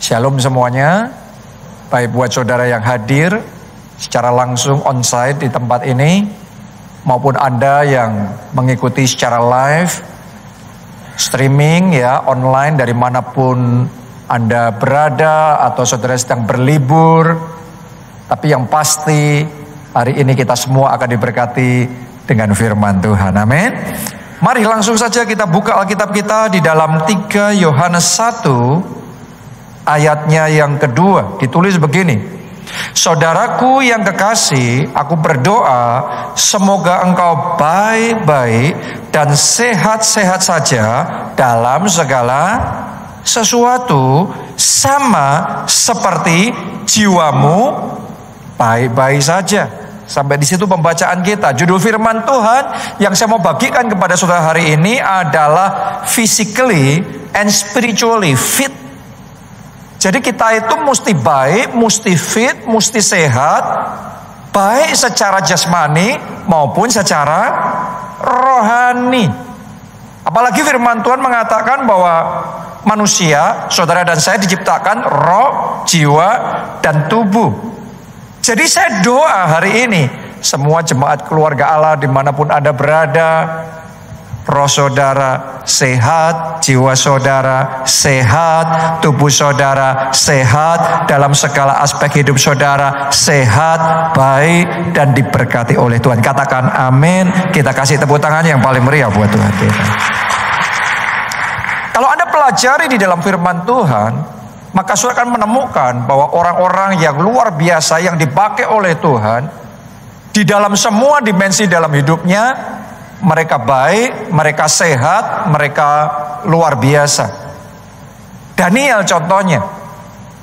Shalom semuanya, baik buat saudara yang hadir secara langsung onsite di tempat ini, maupun Anda yang mengikuti secara live, streaming ya, online dari manapun Anda berada, atau saudara sedang berlibur. Tapi yang pasti hari ini kita semua akan diberkati dengan firman Tuhan, amin. Mari langsung saja kita buka Alkitab kita di dalam 3 Yohanes 1 ayatnya yang kedua. Ditulis begini: Saudaraku yang kekasih, aku berdoa semoga engkau baik-baik dan sehat-sehat saja dalam segala sesuatu, sama seperti jiwamu baik-baik saja. Sampai di situ pembacaan kita. Judul firman Tuhan yang saya mau bagikan kepada saudara hari ini adalah physically and spiritually fit. Jadi kita itu mesti baik, mesti fit, mesti sehat, baik secara jasmani maupun secara rohani. Apalagi firman Tuhan mengatakan bahwa manusia, saudara dan saya, diciptakan roh, jiwa, dan tubuh. Jadi saya doa hari ini, semua jemaat keluarga Allah dimanapun Anda berada, roh saudara sehat, jiwa saudara sehat, tubuh saudara sehat, dalam segala aspek hidup saudara sehat, baik, dan diberkati oleh Tuhan. Katakan amin. Kita kasih tepuk tangan yang paling meriah buat Tuhan kita. Kalau Anda pelajari di dalam firman Tuhan, maka saudara akan menemukan bahwa orang-orang yang luar biasa yang dipakai oleh Tuhan di dalam semua dimensi dalam hidupnya, mereka baik, mereka sehat, mereka luar biasa. Daniel contohnya,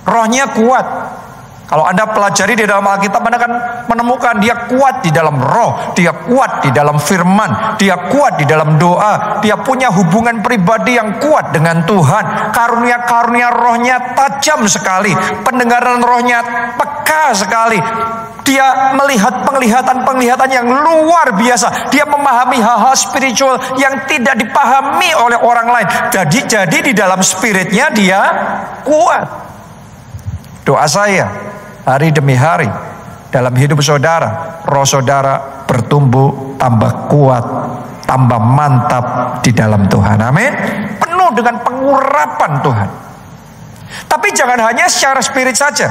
rohnya kuat. Kalau Anda pelajari di dalam Alkitab, Anda akan menemukan dia kuat di dalam roh, dia kuat di dalam firman, dia kuat di dalam doa, dia punya hubungan pribadi yang kuat dengan Tuhan. Karunia-karunia rohnya tajam sekali, pendengaran rohnya peka sekali. Dia melihat penglihatan-penglihatan yang luar biasa. Dia memahami hal-hal spiritual yang tidak dipahami oleh orang lain. Jadi di dalam spiritnya dia kuat. Doa saya hari demi hari dalam hidup saudara, roh saudara bertumbuh tambah kuat, tambah mantap di dalam Tuhan, amin. Penuh dengan pengurapan Tuhan. Tapi jangan hanya secara spirit saja,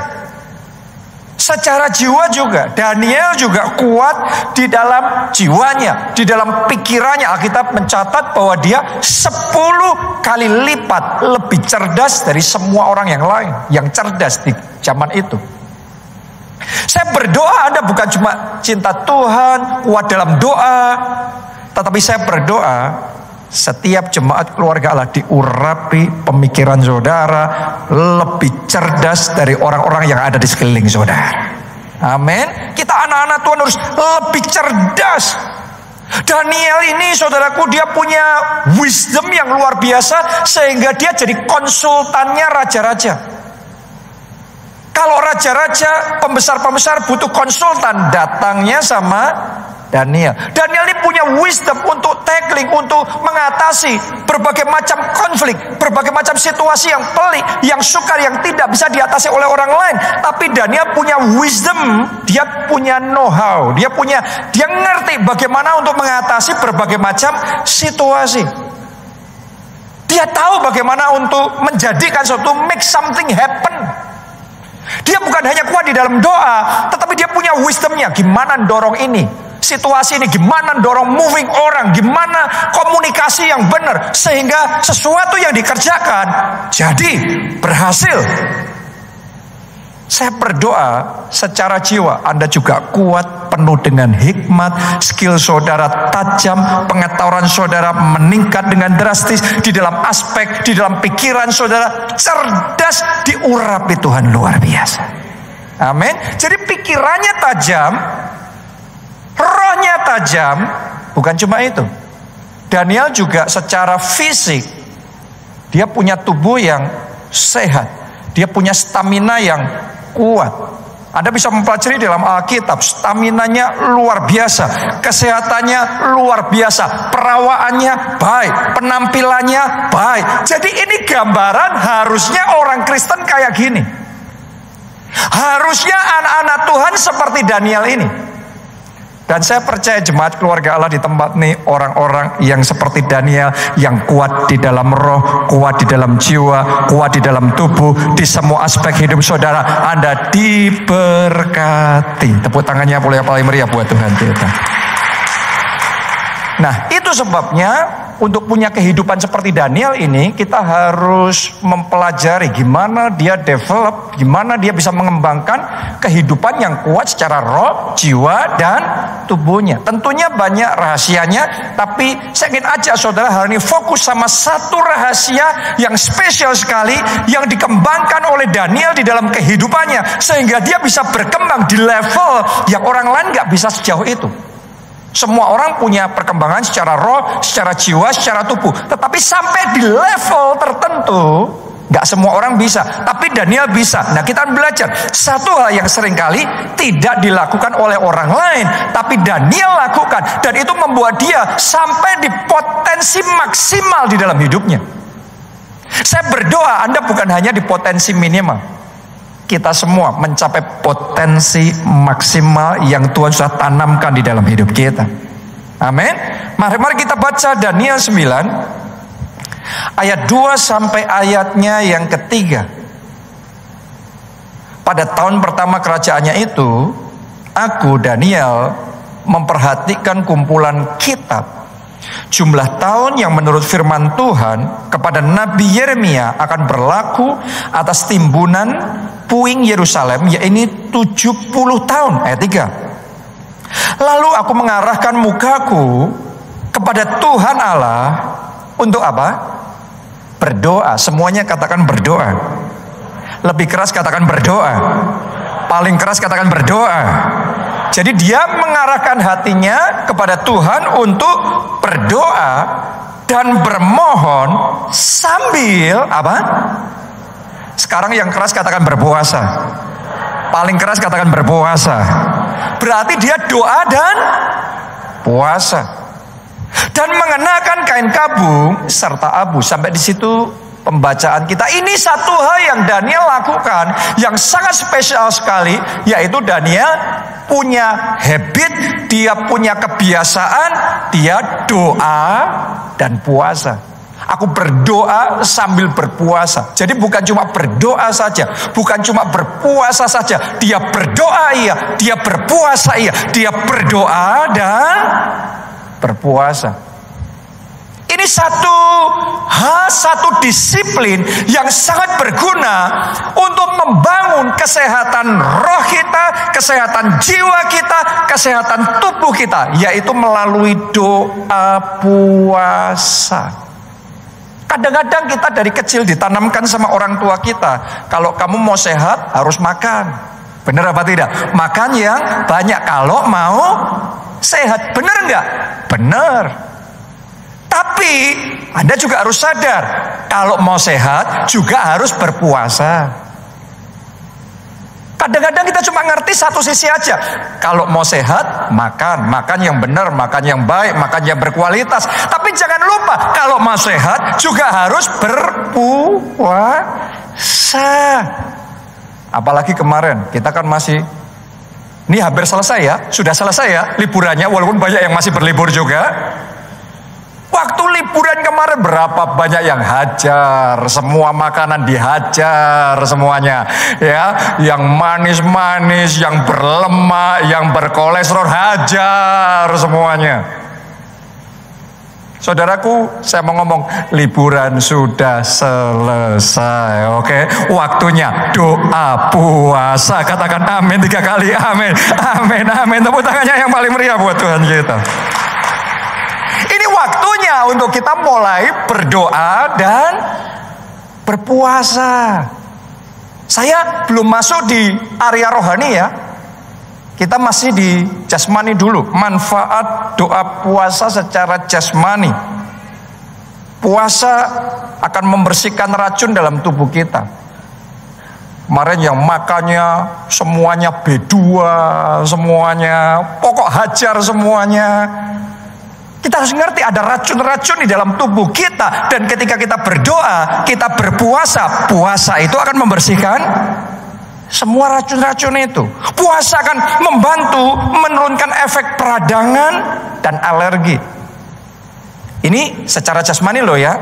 secara jiwa juga. Daniel juga kuat di dalam jiwanya, di dalam pikirannya. Alkitab mencatat bahwa dia 10 kali lipat lebih cerdas dari semua orang yang lain yang cerdas di zaman itu. Saya berdoa Anda bukan cuma cinta Tuhan, kuat dalam doa, tetapi saya berdoa setiap jemaat keluarga Allah diurapi pemikiran saudara lebih cerdas dari orang-orang yang ada di sekeliling saudara. Amin. Kita anak-anak Tuhan harus lebih cerdas. Daniel ini saudaraku, dia punya wisdom yang luar biasa sehingga dia jadi konsultannya raja-raja. Kalau raja-raja, pembesar-pembesar butuh konsultan, datangnya sama Daniel. Daniel ini punya wisdom untuk tackling, untuk mengatasi berbagai macam konflik, berbagai macam situasi yang pelik, yang sukar, yang tidak bisa diatasi oleh orang lain. Tapi Daniel punya wisdom, dia punya know-how, dia ngerti bagaimana untuk mengatasi berbagai macam situasi. Dia tahu bagaimana untuk menjadikan sesuatu, make something happen. Dia bukan hanya kuat di dalam doa, tetapi dia punya wisdomnya. Gimana dorong ini, situasi ini, gimana dorong moving orang, gimana komunikasi yang benar, sehingga sesuatu yang dikerjakan jadi berhasil. Saya berdoa secara jiwa Anda juga kuat, penuh dengan hikmat, skill saudara tajam, pengetahuan saudara meningkat dengan drastis di dalam aspek, di dalam pikiran saudara cerdas, diurapi Tuhan luar biasa. Amin. Jadi pikirannya tajam, rohnya tajam. Bukan cuma itu, Daniel juga secara fisik dia punya tubuh yang sehat, dia punya stamina yang kuat. Anda bisa mempelajari dalam Alkitab, staminanya luar biasa, kesehatannya luar biasa, perawaannya baik, penampilannya baik. Jadi ini gambaran harusnya orang Kristen kayak gini. Harusnya anak-anak Tuhan seperti Daniel ini. Dan saya percaya jemaat keluarga Allah di tempat ini orang-orang yang seperti Daniel, yang kuat di dalam roh, kuat di dalam jiwa, kuat di dalam tubuh, di semua aspek hidup saudara. Anda diberkati. Tepuk tangannya paling meriah buat Tuhan kita. Nah, itu sebabnya untuk punya kehidupan seperti Daniel ini, kita harus mempelajari gimana dia develop, gimana dia bisa mengembangkan kehidupan yang kuat secara roh, jiwa, dan tubuhnya. Tentunya banyak rahasianya, tapi saya ingin ajak saudara hari ini fokus sama satu rahasia yang spesial sekali, yang dikembangkan oleh Daniel di dalam kehidupannya, sehingga dia bisa berkembang di level yang orang lain gak bisa sejauh itu. Semua orang punya perkembangan secara roh, secara jiwa, secara tubuh. Tetapi sampai di level tertentu, gak semua orang bisa. Tapi Daniel bisa. Nah, kita belajar satu hal yang seringkali tidak dilakukan oleh orang lain, tapi Daniel lakukan. Dan itu membuat dia sampai di potensi maksimal di dalam hidupnya. Saya berdoa Anda bukan hanya di potensi minimal. Kita semua mencapai potensi maksimal yang Tuhan sudah tanamkan di dalam hidup kita. Amin. Mari kita baca Daniel 9 ayat 2 sampai ayatnya yang ketiga. Pada tahun pertama kerajaannya itu, aku Daniel memperhatikan kumpulan kitab. Jumlah tahun yang menurut firman Tuhan kepada Nabi Yeremia akan berlaku atas timbunan puing Yerusalem, yaitu 70 tahun. Ayat 3. Lalu aku mengarahkan mukaku kepada Tuhan Allah untuk apa? Berdoa. Semuanya katakan berdoa. Lebih keras katakan berdoa. Paling keras katakan berdoa. Jadi dia mengarahkan hatinya kepada Tuhan untuk berdoa dan bermohon sambil apa? Sekarang yang keras katakan berpuasa. Paling keras katakan berpuasa. Berarti dia doa dan puasa. Dan mengenakan kain kabung serta abu. Sampai di situ pembacaan kita. Ini satu hal yang Daniel lakukan yang sangat spesial sekali, yaitu Daniel punya habit, dia punya kebiasaan, dia doa dan puasa. Aku berdoa sambil berpuasa. Jadi bukan cuma berdoa saja, bukan cuma berpuasa saja. Dia berdoa iya, dia berpuasa iya, dia berdoa dan berpuasa. Ini satu disiplin yang sangat berguna untuk membangun kesehatan roh kita, kesehatan jiwa kita, kesehatan tubuh kita, yaitu melalui doa puasa. Kadang-kadang kita dari kecil ditanamkan sama orang tua kita, kalau kamu mau sehat harus makan. Benar apa tidak? Makan yang banyak kalau mau sehat. Benar enggak? Benar. Tapi Anda juga harus sadar, kalau mau sehat juga harus berpuasa. Kadang-kadang kita cuma ngerti satu sisi aja. Kalau mau sehat, makan yang benar, makan yang baik, makan yang berkualitas. Tapi jangan lupa, kalau mau sehat juga harus berpuasa. Apalagi kemarin, kita kan masih, ini hampir selesai ya, sudah selesai ya liburannya, walaupun banyak yang masih berlibur juga. Waktu liburan kemarin berapa banyak yang hajar, semua makanan dihajar semuanya, ya, yang manis-manis, yang berlemak, yang berkolesterol hajar semuanya. Saudaraku, saya mau ngomong, liburan sudah selesai, oke? Waktunya doa puasa, katakan amin 3 kali, amin, amin, amin. Tepuk tangannya yang paling meriah buat Tuhan kita. Ini waktunya untuk kita mulai berdoa dan berpuasa. Saya belum masuk di area rohani ya. Kita masih di jasmani dulu. Manfaat doa puasa secara jasmani. Puasa akan membersihkan racun dalam tubuh kita. Kemarin yang makannya semuanya B2, semuanya pokok hajar semuanya. Kita harus ngerti ada racun-racun di dalam tubuh kita. Dan ketika kita berdoa, kita berpuasa, puasa itu akan membersihkan semua racun-racun itu. Puasa akan membantu menurunkan efek peradangan dan alergi. Ini secara jasmani loh ya.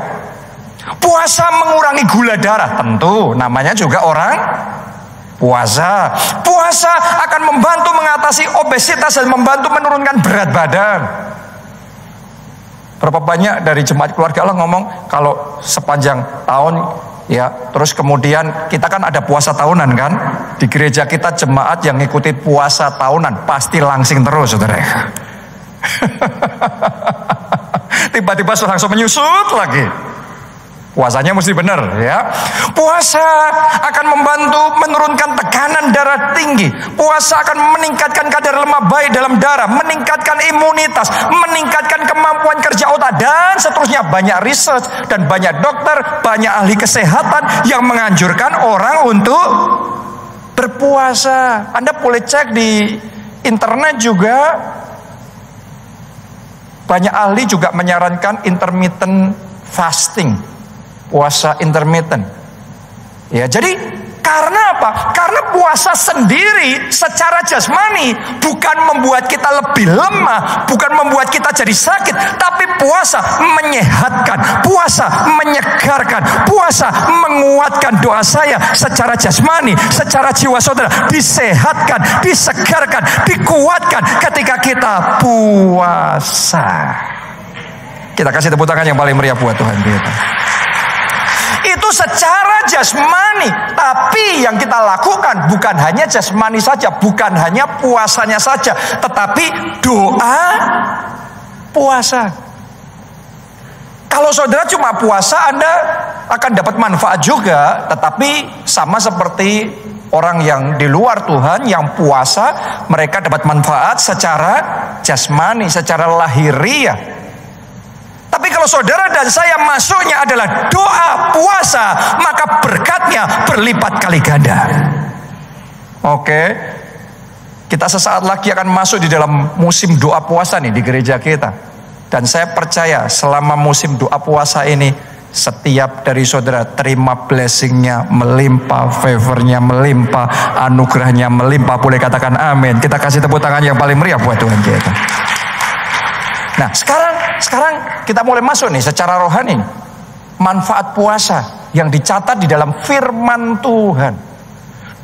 Puasa mengurangi gula darah, tentu namanya juga orang puasa. Puasa akan membantu mengatasi obesitas dan membantu menurunkan berat badan. Berapa banyak dari jemaat keluarga Allah ngomong kalau sepanjang tahun ya, terus kemudian kita kan ada puasa tahunan kan, di gereja kita jemaat yang ngikuti puasa tahunan pasti langsing terus, saudara. Tiba-tiba langsung menyusut lagi. Puasanya mesti benar ya. Puasa akan membantu menurunkan tekanan darah tinggi. Puasa akan meningkatkan kadar lemak baik dalam darah, meningkatkan imunitas, meningkatkan kemampuan kerja otak dan seterusnya. Banyak riset dan banyak dokter, banyak ahli kesehatan yang menganjurkan orang untuk berpuasa. Anda boleh cek di internet juga. Banyak ahli juga menyarankan intermittent fasting. Puasa intermittent. Ya, jadi karena apa? Karena puasa sendiri secara jasmani bukan membuat kita lebih lemah, bukan membuat kita jadi sakit, tapi puasa menyehatkan, puasa menyegarkan, puasa menguatkan doa saya secara jasmani, secara jiwa saudara disehatkan, disegarkan, dikuatkan ketika kita puasa. Kita kasih tepuk tangan yang paling meriah buat Tuhan kita. Itu secara jasmani. Tapi yang kita lakukan bukan hanya jasmani saja, bukan hanya puasanya saja, tetapi doa puasa. Kalau saudara cuma puasa, Anda akan dapat manfaat juga, tetapi sama seperti orang yang di luar Tuhan yang puasa, mereka dapat manfaat secara jasmani, secara lahiriah. Tapi kalau saudara dan saya masuknya adalah doa puasa, maka berkatnya berlipat kali ganda. Oke. Kita sesaat lagi akan masuk di dalam musim doa puasa nih di gereja kita. Dan saya percaya selama musim doa puasa ini, setiap dari saudara terima blessingnya melimpah, favornya melimpah, anugerahnya melimpah. Boleh katakan amin. Kita kasih tepuk tangan yang paling meriah buat Tuhan kita. Nah, sekarang kita mulai masuk nih secara rohani. Manfaat puasa yang dicatat di dalam firman Tuhan.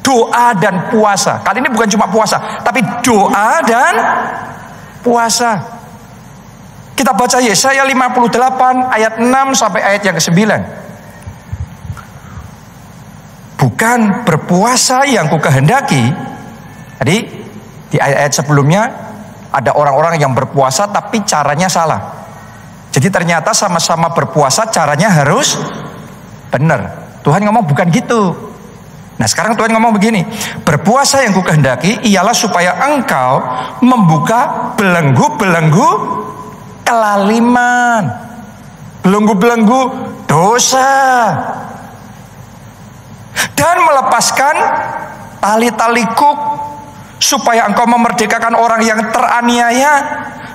Doa dan puasa. Kali ini bukan cuma puasa, tapi doa dan puasa. Kita baca Yesaya 58 ayat 6 sampai ayat yang ke-9. Bukan berpuasa yang kukehendaki. Tadi di ayat-ayat sebelumnya ada orang-orang yang berpuasa tapi caranya salah. Jadi ternyata sama-sama berpuasa caranya harus benar. Tuhan ngomong bukan gitu. Nah sekarang Tuhan ngomong begini. Berpuasa yang kukehendaki ialah supaya engkau membuka belenggu-belenggu kelaliman, belenggu-belenggu dosa, dan melepaskan tali-tali kuk, supaya engkau memerdekakan orang yang teraniaya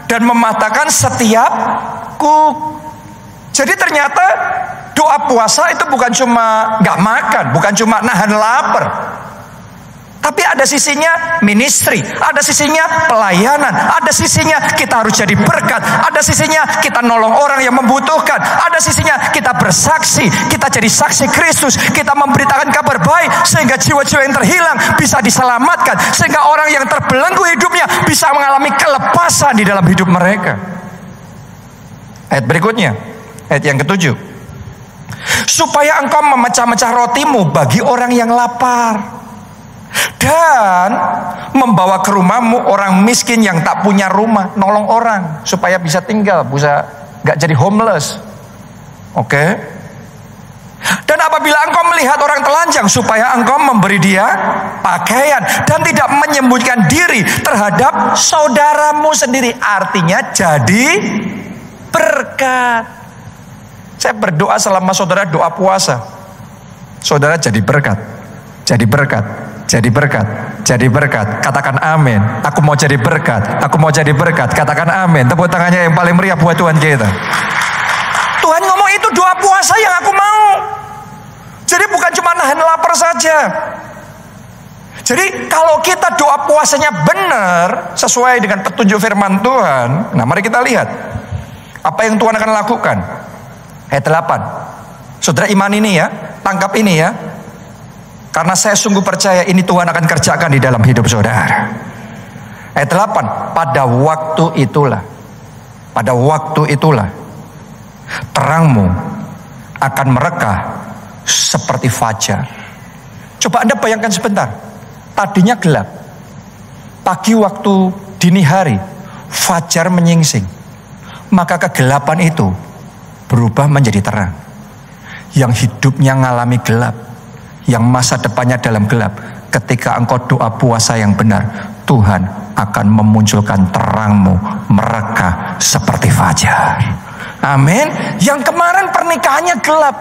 dan mematahkan setiap kuk. Jadi ternyata doa puasa itu bukan cuma gak makan, bukan cuma nahan lapar, tapi ada sisinya ministry, ada sisinya pelayanan, ada sisinya kita harus jadi berkat, ada sisinya kita nolong orang yang membutuhkan, ada sisinya kita bersaksi, kita jadi saksi Kristus, kita memberitakan kabar baik sehingga jiwa-jiwa yang terhilang bisa diselamatkan, sehingga orang yang terbelenggu hidupnya bisa mengalami kelepasan di dalam hidup mereka. Ayat berikutnya, ayat yang ke-7. Supaya engkau memecah-mecah rotimu bagi orang yang lapar, dan membawa ke rumahmu orang miskin yang tak punya rumah. Nolong orang supaya bisa tinggal, bisa gak jadi homeless. Oke. Dan apabila engkau melihat orang telanjang, supaya engkau memberi dia pakaian, dan tidak menyembunyikan diri terhadap saudaramu sendiri. Artinya jadi berkat. Saya berdoa selama saudara doa puasa, saudara jadi berkat. jadi berkat, jadi berkat, jadi berkat. Katakan amin. Aku mau jadi berkat, aku mau jadi berkat. Katakan amin. Tepuk tangannya yang paling meriah buat Tuhan kita. Tuhan ngomong itu doa puasa yang aku mau. Jadi bukan cuma nahan lapar saja. Jadi kalau kita doa puasanya benar sesuai dengan petunjuk firman Tuhan, nah mari kita lihat apa yang Tuhan akan lakukan. Ayat 8. Saudara iman ini ya, tangkap ini ya. Karena saya sungguh percaya ini Tuhan akan kerjakan di dalam hidup saudara. Ayat 8. Pada waktu itulah terangmu akan merekah seperti fajar. Coba Anda bayangkan sebentar. Tadinya gelap. Pagi waktu dini hari, fajar menyingsing. Maka kegelapan itu berubah menjadi terang. Yang hidupnya ngalami gelap, yang masa depannya dalam gelap, ketika engkau doa puasa yang benar, Tuhan akan memunculkan terangmu merekah seperti fajar. Amin. Yang kemarin pernikahannya gelap,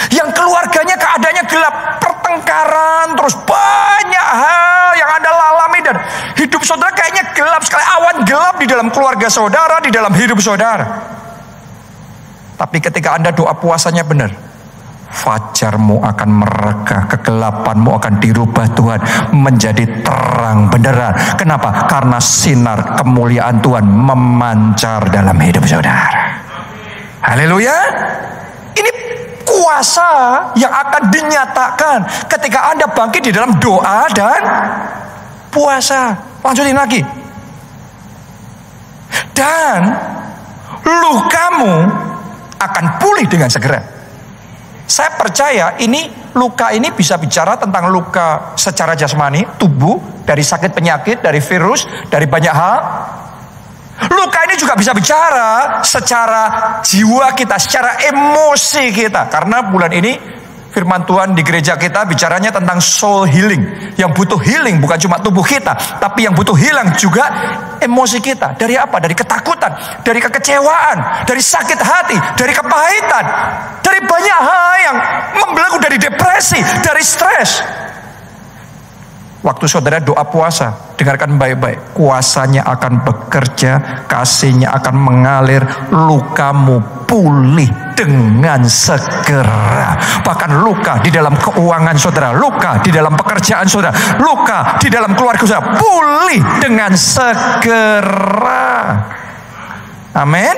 yang keluarganya keadaannya gelap, pertengkaran, terus banyak hal yang Anda alami dan hidup saudara kayaknya gelap sekali, awan gelap di dalam keluarga saudara, di dalam hidup saudara. Tapi ketika Anda doa puasanya benar, fajarmu akan merekah, kegelapanmu akan dirubah Tuhan menjadi terang benderang. Kenapa? Karena sinar kemuliaan Tuhan memancar dalam hidup saudara. Haleluya. Ini kuasa yang akan dinyatakan ketika Anda bangkit di dalam doa dan puasa. Lanjutin lagi. Dan lukamu akan pulih dengan segera. Saya percaya ini luka ini bisa bicara tentang luka secara jasmani, tubuh, dari sakit penyakit, dari virus, dari banyak hal. Luka ini juga bisa bicara secara jiwa kita, secara emosi kita. Karena bulan ini firman Tuhan di gereja kita bicaranya tentang soul healing. Yang butuh healing bukan cuma tubuh kita, tapi yang butuh hilang juga emosi kita. Dari apa? Dari ketakutan, dari kekecewaan, dari sakit hati, dari kepahitan, dari banyak hal yang membelenggu, dari depresi, dari stres. Waktu saudara doa puasa, dengarkan baik-baik. Kuasanya akan bekerja, kasihnya akan mengalir, lukamu pulih dengan segera. Bahkan luka di dalam keuangan saudara, luka di dalam pekerjaan saudara, luka di dalam keluarga saudara, pulih dengan segera. Amin.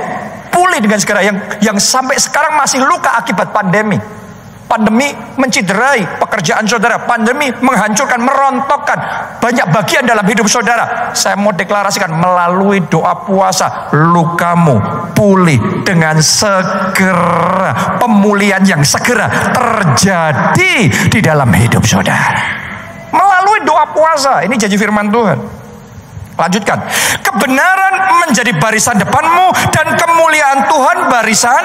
Pulih dengan segera. Yang sampai sekarang masih luka akibat pandemi. Pandemi menciderai pekerjaan saudara. Pandemi menghancurkan, merontokkan banyak bagian dalam hidup saudara. Saya mau deklarasikan melalui doa puasa, lukamu pulih dengan segera. Pemulihan yang segera terjadi di dalam hidup saudara. Melalui doa puasa. Ini janji firman Tuhan. Lanjutkan. Kebenaran menjadi barisan depanmu dan kemuliaan Tuhan barisan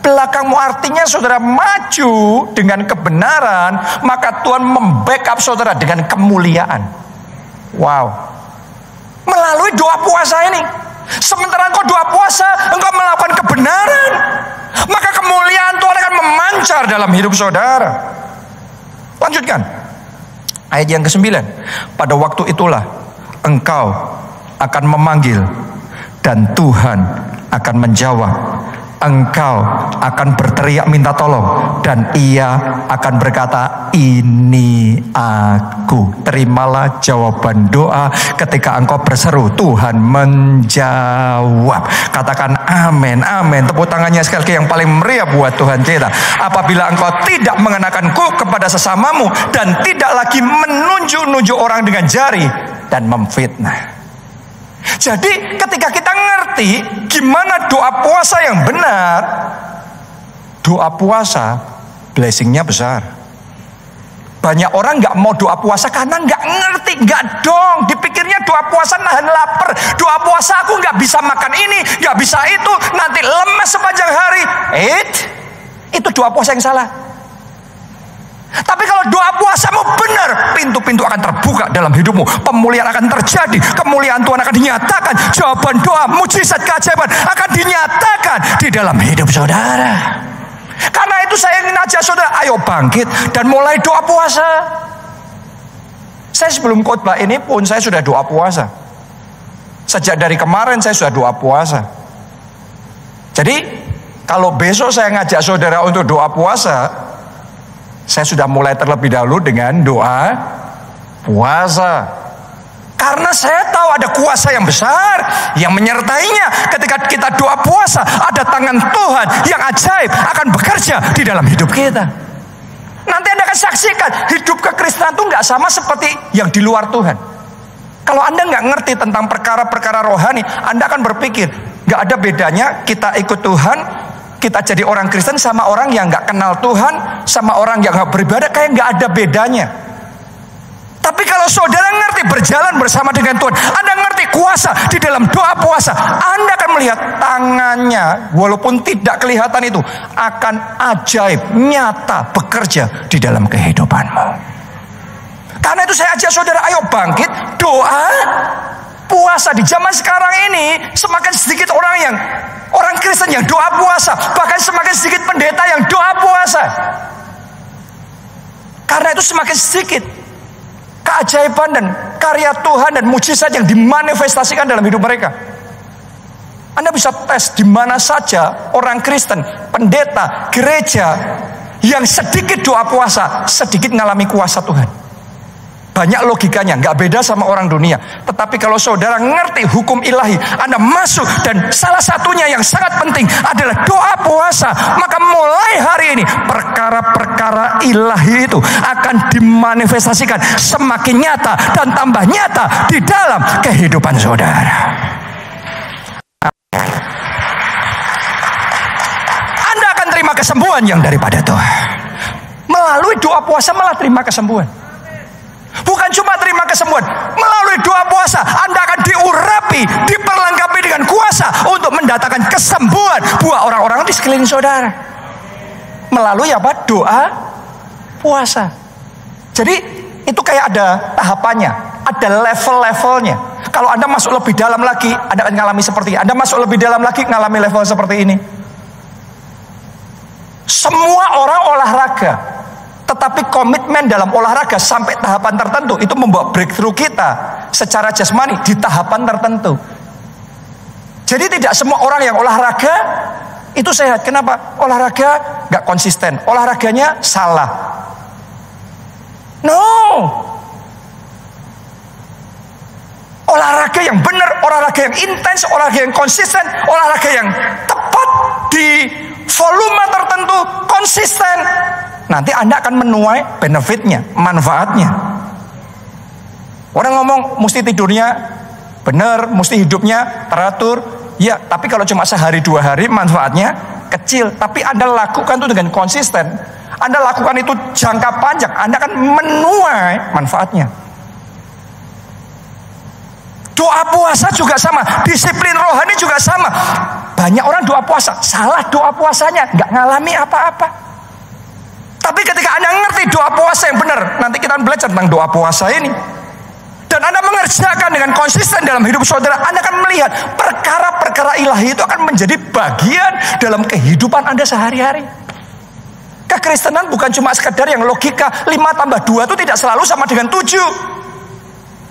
belakangmu. Artinya saudara maju dengan kebenaran, maka Tuhan membackup saudara dengan kemuliaan. Wow. Melalui doa puasa ini. Sementara engkau doa puasa, engkau melakukan kebenaran, maka kemuliaan Tuhan akan memancar dalam hidup saudara. Lanjutkan. Ayat yang ke-9. Pada waktu itulah engkau akan memanggil dan Tuhan akan menjawab. Engkau akan berteriak minta tolong dan Ia akan berkata, ini aku. Terimalah jawaban doa ketika engkau berseru, Tuhan menjawab. Katakan amin, amin. Tepuk tangannya sekali lagi yang paling meriah buat Tuhan kita. Apabila engkau tidak mengenakanku kepada sesamamu dan tidak lagi menunjuk-nunjuk orang dengan jari dan memfitnah. Jadi ketika kita ngerti gimana doa puasa yang benar, doa puasa blessingnya besar. Banyak orang gak mau doa puasa karena gak ngerti. Gak dong, dipikirnya doa puasa nahan lapar. Doa puasa aku gak bisa makan ini, gak bisa itu, nanti lemes sepanjang hari. Itu doa puasa yang salah. Tapi kalau doa puasamu benar, pintu-pintu akan terbuka dalam hidupmu. Pemulihan akan terjadi, kemuliaan Tuhan akan dinyatakan. Jawaban doa, mujizat, keajaiban akan dinyatakan di dalam hidup saudara. Karena itu saya ingin ajak saudara, ayo bangkit dan mulai doa puasa. Saya sebelum khotbah ini pun saya sudah doa puasa. Sejak dari kemarin saya sudah doa puasa. Jadi kalau besok saya ngajak saudara untuk doa puasa, saya sudah mulai terlebih dahulu dengan doa puasa. Karena saya tahu ada kuasa yang besar yang menyertainya. Ketika kita doa puasa, ada tangan Tuhan yang ajaib akan bekerja di dalam hidup kita. Nanti Anda akan saksikan hidup kekristenan itu nggak sama seperti yang di luar Tuhan. Kalau Anda nggak ngerti tentang perkara-perkara rohani, Anda akan berpikir nggak ada bedanya kita ikut Tuhan, kita jadi orang Kristen sama orang yang nggak kenal Tuhan, sama orang yang nggak beribadah, kayak nggak ada bedanya. Tapi kalau saudara ngerti berjalan bersama dengan Tuhan, Anda ngerti kuasa di dalam doa puasa, Anda akan melihat tangannya, walaupun tidak kelihatan itu, akan ajaib, nyata, bekerja di dalam kehidupanmu. Karena itu saya ajak saudara, ayo bangkit, doa puasa. Di zaman sekarang ini, semakin sedikit orang Kristen yang doa puasa, bahkan semakin sedikit pendeta yang doa puasa. Karena itu semakin sedikit keajaiban dan karya Tuhan dan mujizat yang dimanifestasikan dalam hidup mereka. Anda bisa tes di mana saja orang Kristen, pendeta, gereja yang sedikit doa puasa, sedikit mengalami kuasa Tuhan. Banyak logikanya, nggak beda sama orang dunia. Tetapi kalau saudara ngerti hukum ilahi, Anda masuk, dan salah satunya yang sangat penting adalah doa puasa, maka mulai hari ini perkara-perkara ilahi itu akan dimanifestasikan semakin nyata dan tambah nyata di dalam kehidupan saudara. Anda akan terima kesembuhan yang daripada Tuhan. Melalui doa puasa malah terima kesembuhan. Bukan cuma terima kesembuhan, melalui doa puasa Anda akan diurapi, diperlengkapi dengan kuasa untuk mendatangkan kesembuhan buat orang-orang di sekeliling saudara. Melalui apa? Doa puasa. Jadi itu kayak ada tahapannya, ada level-levelnya. Kalau Anda masuk lebih dalam lagi, Anda akan mengalami seperti ini. Anda masuk lebih dalam lagi, mengalami level seperti ini. Semua orang olahraga, tetapi komitmen dalam olahraga sampai tahapan tertentu itu membawa breakthrough kita secara jasmani di tahapan tertentu. Jadi tidak semua orang yang olahraga itu sehat. Kenapa? Olahraga gak konsisten, olahraganya salah. No. Olahraga yang benar, olahraga yang intens, olahraga yang konsisten, olahraga yang tepat di volume tertentu, konsisten, nanti Anda akan menuai benefitnya, manfaatnya. Orang ngomong mesti tidurnya benar, mesti hidupnya teratur. Ya, tapi kalau cuma sehari 2 hari manfaatnya kecil. Tapi Anda lakukan itu dengan konsisten, Anda lakukan itu jangka panjang, Anda akan menuai manfaatnya. Doa puasa juga sama, disiplin rohani juga sama. Banyak orang doa puasa, salah doa puasanya, nggak ngalami apa-apa. Tapi ketika Anda ngerti doa puasa yang benar, nanti kita belajar tentang doa puasa ini, dan Anda mengerjakan dengan konsisten dalam hidup saudara, Anda akan melihat perkara-perkara ilahi itu akan menjadi bagian dalam kehidupan Anda sehari-hari. Kekristenan bukan cuma sekedar yang logika, 5 tambah 2 itu tidak selalu sama dengan 7.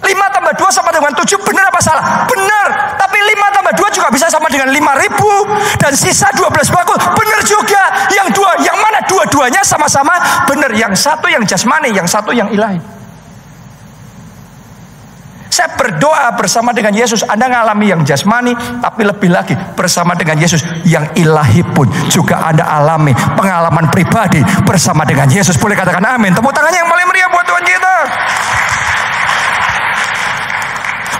5 tambah 2 sama dengan 7, benar apa salah? Benar. Tapi 5 tambah 2 juga bisa sama dengan 5.000, dan sisa 12 bakul, benar juga. Yang mana dua-duanya sama-sama benar. Yang satu yang jasmani, yang satu yang ilahi. Saya berdoa bersama dengan Yesus, Anda ngalami yang jasmani, tapi lebih lagi bersama dengan Yesus yang ilahi pun juga Anda alami pengalaman pribadi bersama dengan Yesus. Boleh katakan amin? Tepuk tangannya yang paling meriah buat Tuhan kita.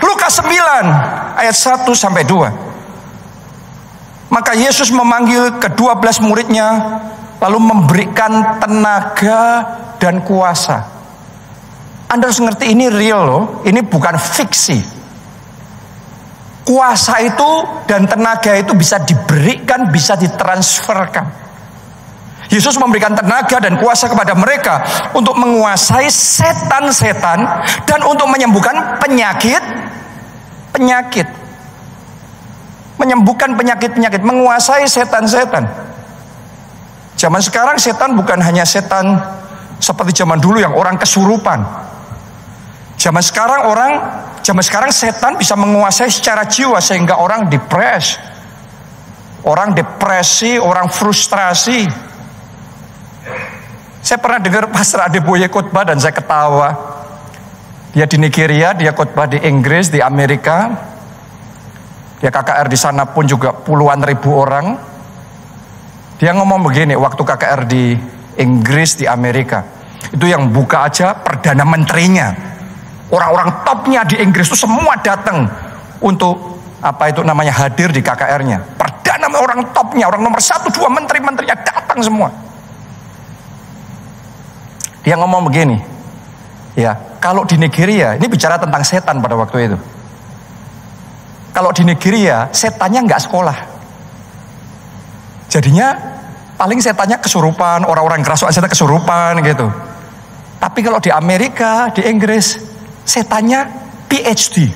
Lukas 9 ayat 1 sampai 2. Maka Yesus memanggil ke-12 muridnya, lalu memberikan tenaga dan kuasa. Anda harus ngerti ini real loh, ini bukan fiksi. Kuasa itu dan tenaga itu bisa diberikan, bisa ditransferkan. Yesus memberikan tenaga dan kuasa kepada mereka untuk menguasai setan-setan dan untuk menyembuhkan penyakit. Menyembuhkan penyakit-penyakit, menguasai setan-setan. Zaman sekarang setan bukan hanya setan seperti zaman dulu yang orang kesurupan. Zaman sekarang setan bisa menguasai secara jiwa sehingga orang depresi, orang frustrasi. Saya pernah dengar Pastor Adeboye khotbah dan saya ketawa. Dia di Nigeria, dia khotbah di Inggris, di Amerika. Dia KKR di sana pun juga puluhan ribu orang. Dia ngomong begini waktu KKR di Inggris, di Amerika. Itu yang buka aja Perdana Menterinya. Orang-orang topnya di Inggris itu semua datang untuk hadir di KKR-nya. Perdana orang topnya, orang nomor 1, 2 menteri-menterinya datang semua. Dia ngomong begini, ya, kalau di Nigeria, ini bicara tentang setan pada waktu itu. Kalau di Nigeria, setannya nggak sekolah. Jadinya paling setannya kesurupan, orang-orang kerasukan setan kesurupan gitu. Tapi kalau di Amerika, di Inggris, setannya PhD.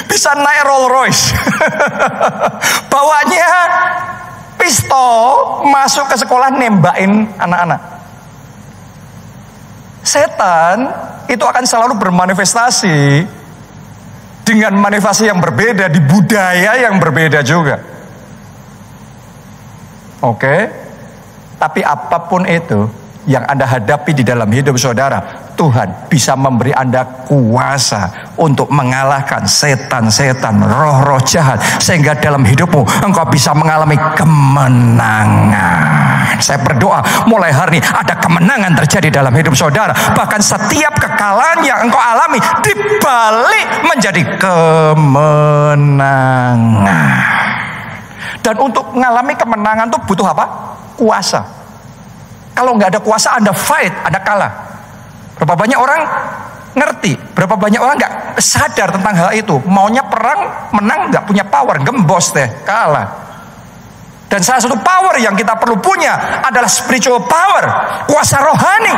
Bisa naik Rolls Royce. Bawanya pistol, masuk ke sekolah nembakin anak-anak. Setan itu akan selalu bermanifestasi dengan manifestasi yang berbeda di budaya yang berbeda juga. Oke? Tapi apapun itu yang Anda hadapi di dalam hidup saudara, Tuhan bisa memberi Anda kuasa untuk mengalahkan setan-setan, roh-roh jahat, sehingga dalam hidupmu engkau bisa mengalami kemenangan. Saya berdoa mulai hari ini ada kemenangan terjadi dalam hidup saudara. Bahkan setiap kekalahan yang engkau alami dibalik menjadi kemenangan. Dan untuk mengalami kemenangan itu butuh apa? Kuasa. Kalau nggak ada kuasa, Anda fight, Anda kalah. Berapa banyak orang ngerti, berapa banyak orang nggak sadar tentang hal itu. Maunya perang, menang, nggak punya power, gembos deh, kalah. Dan salah satu power yang kita perlu punya adalah spiritual power, kuasa rohani.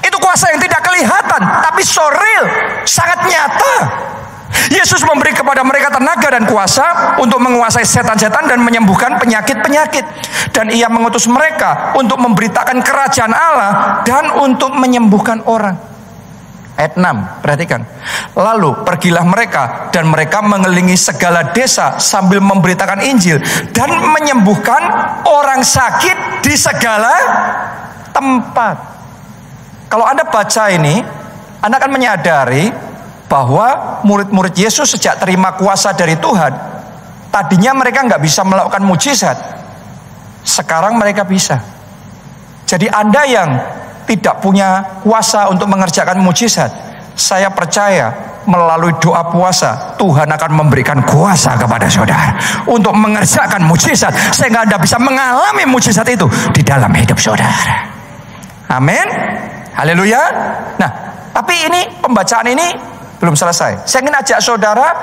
Itu kuasa yang tidak kelihatan, tapi so real, sangat nyata. Yesus memberi kepada mereka tenaga dan kuasa untuk menguasai setan-setan dan menyembuhkan penyakit-penyakit. Dan ia mengutus mereka untuk memberitakan kerajaan Allah dan untuk menyembuhkan orang. Ayat 6, perhatikan. Lalu pergilah mereka dan mereka mengelilingi segala desa sambil memberitakan Injil dan menyembuhkan orang sakit di segala tempat. Kalau Anda baca ini, Anda akan menyadari bahwa murid-murid Yesus sejak terima kuasa dari Tuhan, tadinya mereka nggak bisa melakukan mujizat, sekarang mereka bisa. Jadi Anda yang tidak punya kuasa untuk mengerjakan mujizat, saya percaya melalui doa puasa Tuhan akan memberikan kuasa kepada saudara untuk mengerjakan mujizat, sehingga Anda bisa mengalami mujizat itu di dalam hidup saudara. Amin. Haleluya. Nah, tapi ini pembacaan ini belum selesai. Saya ingin ajak saudara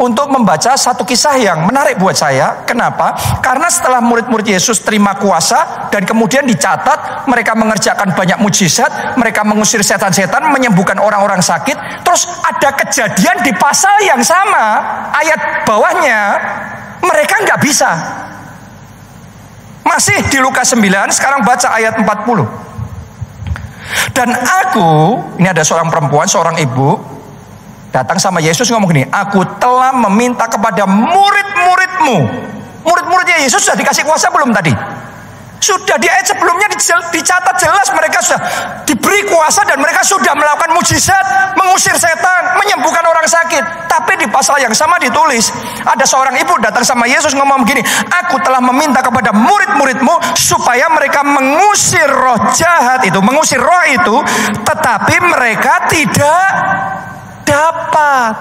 untuk membaca satu kisah yang menarik buat saya. Kenapa? Karena setelah murid-murid Yesus terima kuasa dan kemudian dicatat mereka mengerjakan banyak mujizat, mereka mengusir setan-setan, menyembuhkan orang-orang sakit. Terus ada kejadian di pasal yang sama, ayat bawahnya mereka nggak bisa. Masih di Lukas 9, sekarang baca ayat 40. Dan aku, ini ada seorang perempuan, seorang ibu, datang sama Yesus ngomong gini, aku telah meminta kepada murid-muridmu. Murid-muridnya Yesus sudah dikasih kuasa belum tadi? Sudah, di ayat sebelumnya dicatat jelas mereka sudah diberi kuasa dan mereka sudah melakukan mujizat, mengusir setan, menyembuhkan orang sakit. Tapi di pasal yang sama ditulis, ada seorang ibu datang sama Yesus ngomong begini, aku telah meminta kepada murid-muridmu supaya mereka mengusir roh jahat itu, mengusir roh itu, tetapi mereka tidak dapat.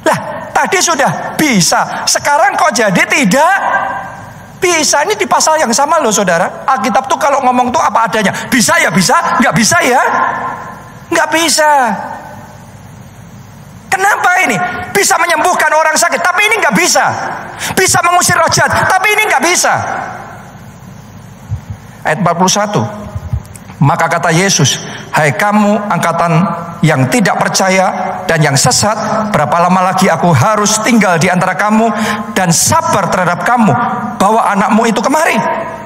Lah, tadi sudah bisa, sekarang kok jadi tidak bisa? Ini di pasal yang sama loh saudara. Alkitab tuh kalau ngomong tuh apa adanya. Bisa ya bisa, nggak bisa ya nggak bisa. Kenapa ini? Bisa menyembuhkan orang sakit, tapi ini nggak bisa. Bisa mengusir roh jahat, tapi ini nggak bisa. Ayat 41. Maka kata Yesus, hai kamu angkatan yang tidak percaya dan yang sesat, berapa lama lagi aku harus tinggal di antara kamu dan sabar terhadap kamu, bawa anakmu itu kemari.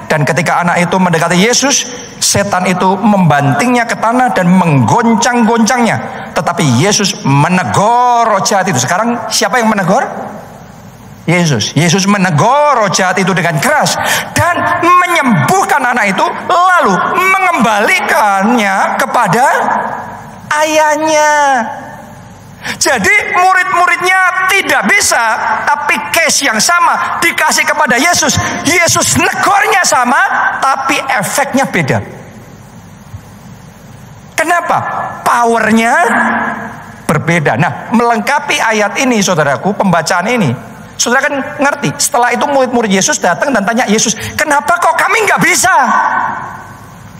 Dan ketika anak itu mendekati Yesus, setan itu membantingnya ke tanah dan menggoncang-goncangnya. Tetapi Yesus menegur roh jahat itu. Sekarang siapa yang menegur? Yesus. Yesus menegur roh jahat itu dengan keras dan menyembuhkan anak itu, lalu mengembalikannya kepada ayahnya. Jadi murid-muridnya tidak bisa, tapi case yang sama dikasih kepada Yesus. Yesus negornya sama, tapi efeknya beda. Kenapa? Powernya berbeda. Nah, melengkapi ayat ini, saudaraku, pembacaan ini, saudara kan ngerti. Setelah itu murid-murid Yesus datang dan tanya Yesus, kenapa kok kami nggak bisa?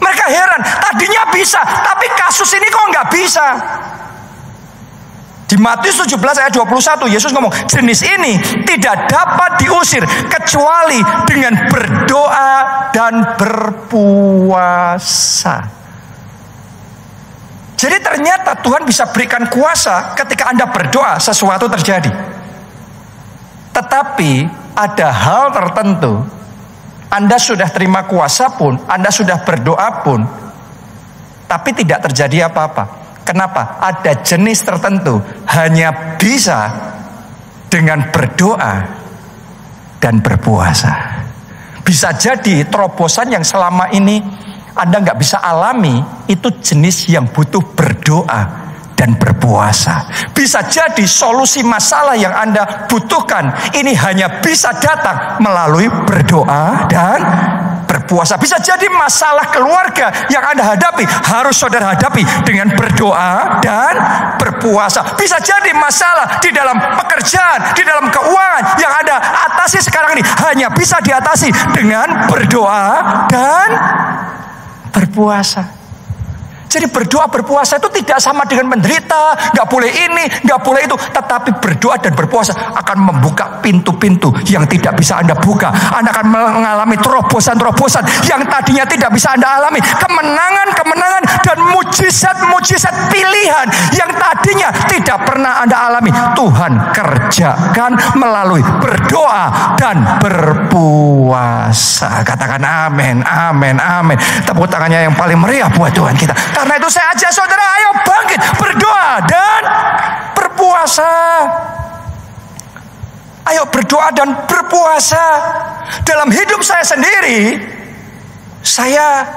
Mereka heran, tadinya bisa, tapi kasus ini kok nggak bisa? Di Matius 17 ayat 21 Yesus ngomong, jenis ini tidak dapat diusir kecuali dengan berdoa dan berpuasa. Jadi ternyata Tuhan bisa berikan kuasa ketika Anda berdoa sesuatu terjadi. Tetapi ada hal tertentu, Anda sudah terima kuasa pun, Anda sudah berdoa pun, tapi tidak terjadi apa-apa. Kenapa? Ada jenis tertentu hanya bisa dengan berdoa dan berpuasa. Bisa jadi terobosan yang selama ini Anda nggak bisa alami, itu jenis yang butuh berdoa dan berpuasa. Bisa jadi solusi masalah yang Anda butuhkan ini hanya bisa datang melalui berdoa dan berpuasa. Bisa jadi masalah keluarga yang Anda hadapi harus saudara hadapi dengan berdoa dan berpuasa. Bisa jadi masalah di dalam pekerjaan, di dalam keuangan yang Anda atasi sekarang ini hanya bisa diatasi dengan berdoa dan berpuasa. Jadi berdoa berpuasa itu tidak sama dengan menderita, nggak boleh ini, nggak boleh itu. Tetapi berdoa dan berpuasa akan membuka pintu-pintu yang tidak bisa Anda buka. Anda akan mengalami terobosan-terobosan yang tadinya tidak bisa Anda alami. Kemenangan-kemenangan dan mujizat-mujizat pilihan yang tadinya tidak pernah Anda alami, Tuhan kerjakan melalui berdoa dan berpuasa. Katakan amin, amin, amin. Tepuk tangannya yang paling meriah buat Tuhan kita. Karena itu saya ajak saudara, ayo bangkit, berdoa dan berpuasa. Ayo berdoa dan berpuasa. Dalam hidup saya sendiri, saya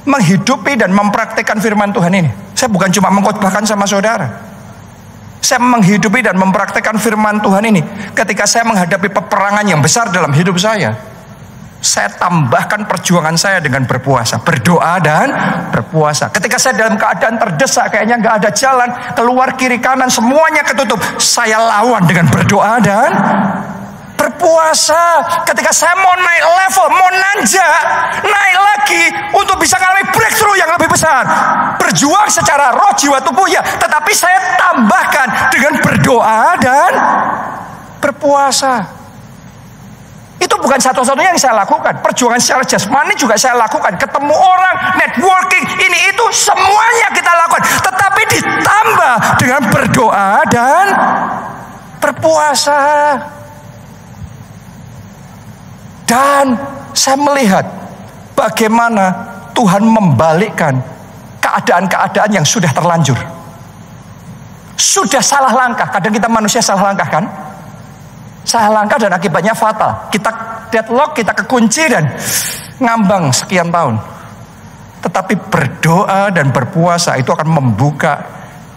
menghidupi dan mempraktikkan firman Tuhan ini. Saya bukan cuma mengkhotbahkan sama saudara. Saya menghidupi dan mempraktikkan firman Tuhan ini. Ketika saya menghadapi peperangan yang besar dalam hidup saya tambahkan perjuangan saya dengan berpuasa, berdoa dan berpuasa. Ketika saya dalam keadaan terdesak, kayaknya nggak ada jalan, keluar kiri kanan semuanya ketutup, saya lawan dengan berdoa dan berpuasa. Ketika saya mau naik level, mau nanjak, naik lagi untuk bisa mengalami breakthrough yang lebih besar, berjuang secara roh, jiwa, tubuh ya, tetapi saya tambahkan dengan berdoa dan berpuasa. Itu bukan satu-satunya yang saya lakukan. Perjuangan secara jasmani juga saya lakukan. Ketemu orang, networking, ini itu semuanya kita lakukan. Tetapi ditambah dengan berdoa dan berpuasa. Dan saya melihat bagaimana Tuhan membalikkan keadaan-keadaan yang sudah terlanjur. Sudah salah langkah. Kadang kita manusia salah langkah kan? Salah langkah dan akibatnya fatal. Kita deadlock, kita kekunci dan ngambang sekian tahun. Tetapi berdoa dan berpuasa itu akan membuka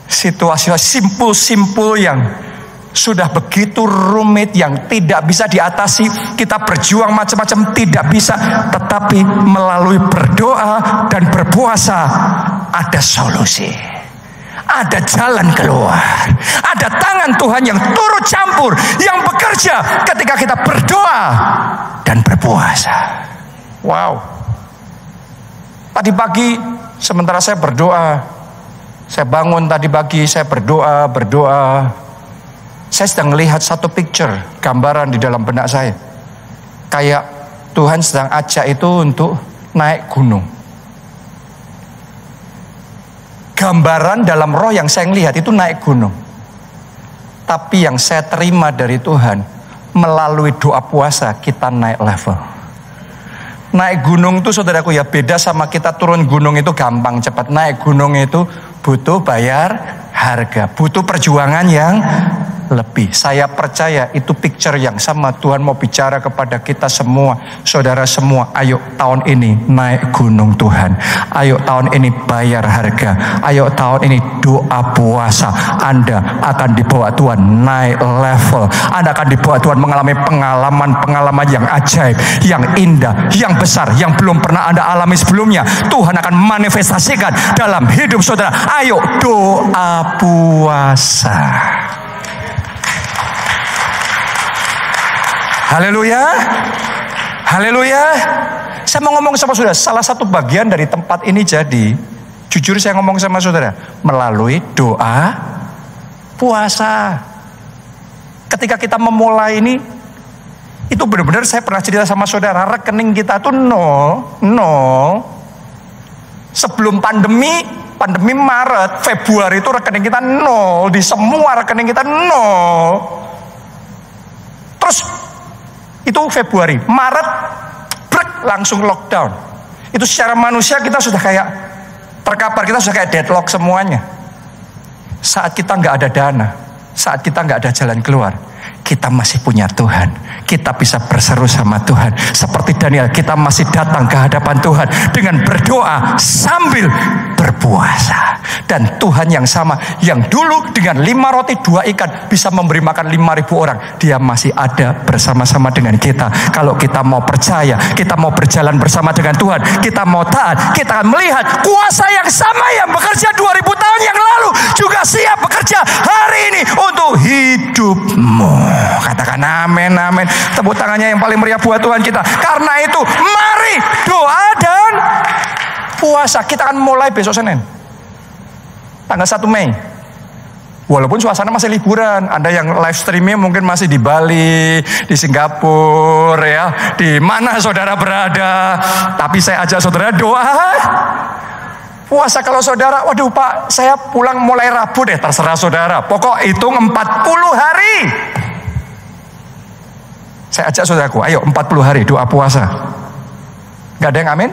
situasi simpul-simpul yang sudah begitu rumit, yang tidak bisa diatasi. Kita berjuang macam-macam tidak bisa. Tetapi melalui berdoa dan berpuasa ada solusi. Ada jalan keluar. Ada tangan Tuhan yang turut campur, yang bekerja ketika kita berdoa dan berpuasa. Wow. Tadi pagi sementara saya berdoa, saya bangun tadi pagi, saya berdoa. Saya sedang melihat satu picture, gambaran di dalam benak saya. Kayak Tuhan sedang ajak itu untuk naik gunung. gambaran dalam roh yang saya lihat itu naik gunung. Tapi yang saya terima dari Tuhan, melalui doa puasa kita naik level. Naik gunung itu saudaraku ya beda sama kita turun gunung itu gampang cepat. Naik gunung itu butuh bayar harga, butuh perjuangan yang lebih. Saya percaya itu picture yang sama. Tuhan mau bicara kepada kita semua, saudara semua. Ayo tahun ini naik gunung Tuhan. Ayo tahun ini bayar harga. Ayo tahun ini doa puasa. Anda akan dibawa Tuhan naik level. Anda akan dibawa Tuhan mengalami pengalaman-pengalaman yang ajaib, yang indah, yang besar, yang belum pernah Anda alami sebelumnya. Tuhan akan manifestasikan dalam hidup saudara. Ayo doa puasa. Haleluya, haleluya. Saya mau ngomong sama saudara, salah satu bagian dari tempat ini jadi, jujur saya ngomong sama saudara, melalui doa puasa. Ketika kita memulai ini, itu benar-benar saya pernah cerita sama saudara, rekening kita tuh nol. Sebelum pandemi Maret, Februari itu rekening kita nol, di semua rekening kita nol. Terus itu Februari, Maret, langsung lockdown. Itu secara manusia kita sudah kayak terkapar, kita sudah kayak deadlock semuanya. Saat kita nggak ada dana, saat kita nggak ada jalan keluar, kita masih punya Tuhan. Kita bisa berseru sama Tuhan. Seperti Daniel, kita masih datang ke hadapan Tuhan dengan berdoa sambil berpuasa. Dan Tuhan yang sama, yang dulu dengan 5 roti 2 ikan bisa memberi makan 5.000 orang, Dia masih ada bersama-sama dengan kita. Kalau kita mau percaya, kita mau berjalan bersama dengan Tuhan, kita mau taat, kita akan melihat kuasa yang sama yang bekerja 2000 tahun yang lalu juga siap bekerja hari ini untuk hidupmu. Katakan amin, amin. Tepuk tangannya yang paling meriah buat Tuhan kita. Karena itu mari doa dan puasa. Kita akan mulai besok Senin, tanggal 1 Mei. Walaupun suasana masih liburan, Anda yang live streaming mungkin masih di Bali, di Singapura, ya, di mana saudara berada. Tapi saya ajak saudara doa puasa. Kalau saudara, waduh Pak, saya pulang mulai Rabu deh, terserah saudara. Pokok hitung 40 hari. Saya ajak saudaraku, ayo 40 hari doa puasa. Gak ada yang amin?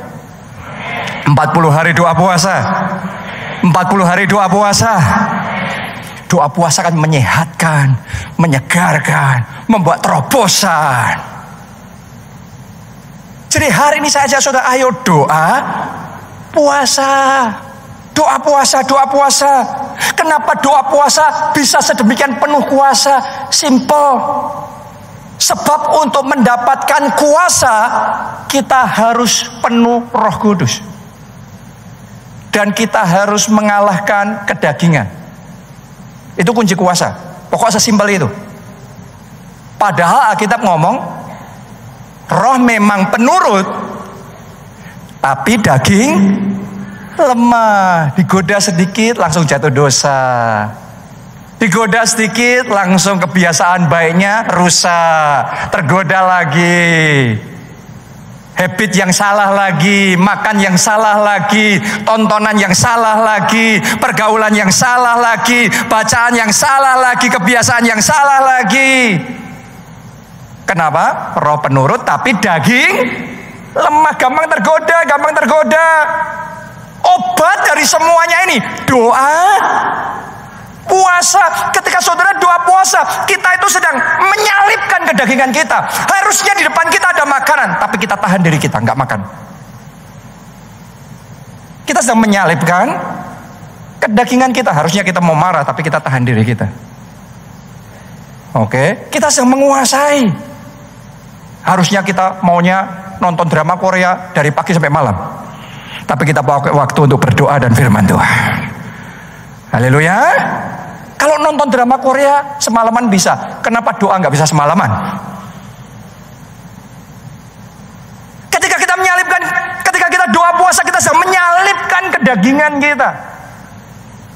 40 hari doa puasa. 40 hari doa puasa. Doa puasa kan menyehatkan, menyegarkan, membuat terobosan. Jadi hari ini saya ajak saudara, ayo doa puasa. Doa puasa, doa puasa. Kenapa doa puasa bisa sedemikian penuh kuasa? Simple. Sebab untuk mendapatkan kuasa, kita harus penuh Roh Kudus. Dan kita harus mengalahkan kedagingan. Itu kunci kuasa. Pokoknya sesimpel itu. Padahal Alkitab ngomong, roh memang penurut, tapi daging lemah. Digoda sedikit langsung jatuh dosa. Digoda sedikit langsung kebiasaan baiknya rusak. Tergoda lagi, habit yang salah lagi, makan yang salah lagi, tontonan yang salah lagi, pergaulan yang salah lagi, bacaan yang salah lagi, kebiasaan yang salah lagi. Kenapa? Roh penurut tapi daging lemah, gampang tergoda. Obat dari semuanya ini doa puasa. Ketika saudara doa puasa, kita itu sedang menyalipkan kedagingan kita. Harusnya di depan kita ada makanan, tapi kita tahan diri kita, nggak makan. Kita sedang menyalipkan kedagingan kita. Harusnya kita mau marah, tapi kita tahan diri kita. Oke, kita sedang menguasai. Harusnya kita maunya nonton drama Korea dari pagi sampai malam, tapi kita pakai waktu untuk berdoa dan firman Tuhan. Haleluya. Kalau nonton drama Korea semalaman bisa, kenapa doa nggak bisa semalaman? Ketika kita menyalipkan, ketika kita doa puasa, kita sedang menyalipkan kedagingan kita.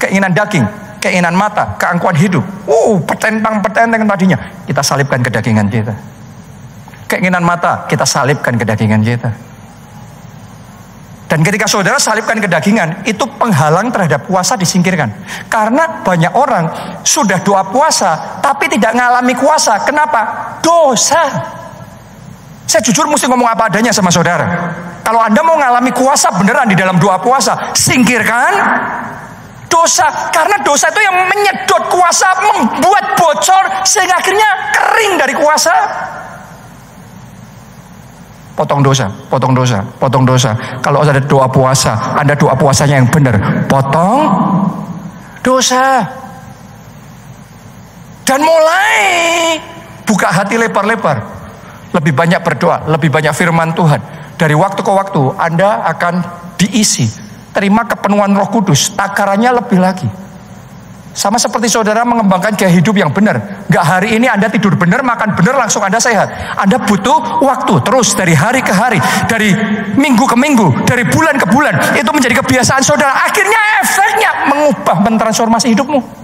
Keinginan daging, keinginan mata, keangkuhan hidup. Petentang tadinya. Kita salipkan kedagingan kita. Keinginan mata, kita salipkan kedagingan kita. Dan Dan ketika saudara salibkan kedagingan, itu penghalang terhadap puasa disingkirkan. Karena banyak orang sudah doa puasa, tapi tidak mengalami kuasa. Kenapa? Dosa. Saya jujur mesti ngomong apa adanya sama saudara. Kalau Anda mau mengalami kuasa beneran di dalam doa puasa, singkirkan dosa. Karena dosa itu yang menyedot kuasa, membuat bocor, sehingga akhirnya kering dari kuasa. Potong dosa, potong dosa, potong dosa. Kalau ada doa puasa, Anda doa puasanya yang benar, potong dosa. Dan mulai buka hati lebar-lebar. Lebih banyak berdoa, lebih banyak firman Tuhan. Dari waktu ke waktu Anda akan diisi, terima kepenuhan Roh Kudus, takarannya lebih lagi. Sama seperti saudara mengembangkan gaya hidup yang benar. Gak hari ini Anda tidur benar, makan benar, langsung Anda sehat. Anda butuh waktu terus, dari hari ke hari, dari minggu ke minggu, dari bulan ke bulan. Itu menjadi kebiasaan saudara. Akhirnya efeknya mengubah, mentransformasi hidupmu.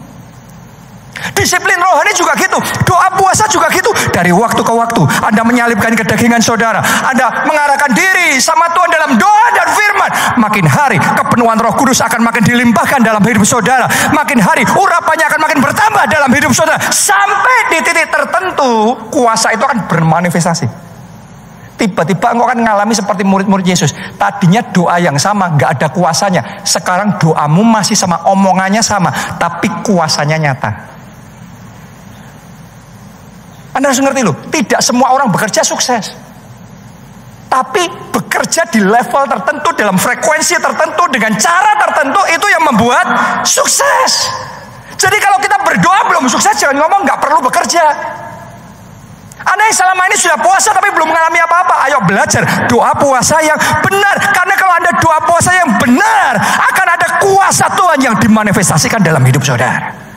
Disiplin rohani juga gitu. Doa puasa juga gitu. Dari waktu ke waktu Anda menyalibkan kedagingan saudara, Anda mengarahkan diri sama Tuhan dalam doa dan firman. Makin hari kepenuhan Roh Kudus akan makin dilimpahkan dalam hidup saudara. Makin hari urapannya akan makin bertambah dalam hidup saudara. Sampai di titik tertentu kuasa itu akan bermanifestasi. Tiba-tiba engkau akan mengalami seperti murid-murid Yesus. Tadinya doa yang sama, gak ada kuasanya. Sekarang doamu masih sama, omongannya sama, tapi kuasanya nyata. Anda harus ngerti loh, tidak semua orang bekerja sukses. Tapi bekerja di level tertentu, dalam frekuensi tertentu, dengan cara tertentu, itu yang membuat sukses. Jadi kalau kita berdoa belum sukses, jangan ngomong gak perlu bekerja. Anda yang selama ini sudah puasa tapi belum mengalami apa-apa, ayo belajar doa puasa yang benar. Karena kalau Anda doa puasa yang benar, akan ada kuasa Tuhan yang dimanifestasikan dalam hidup saudara.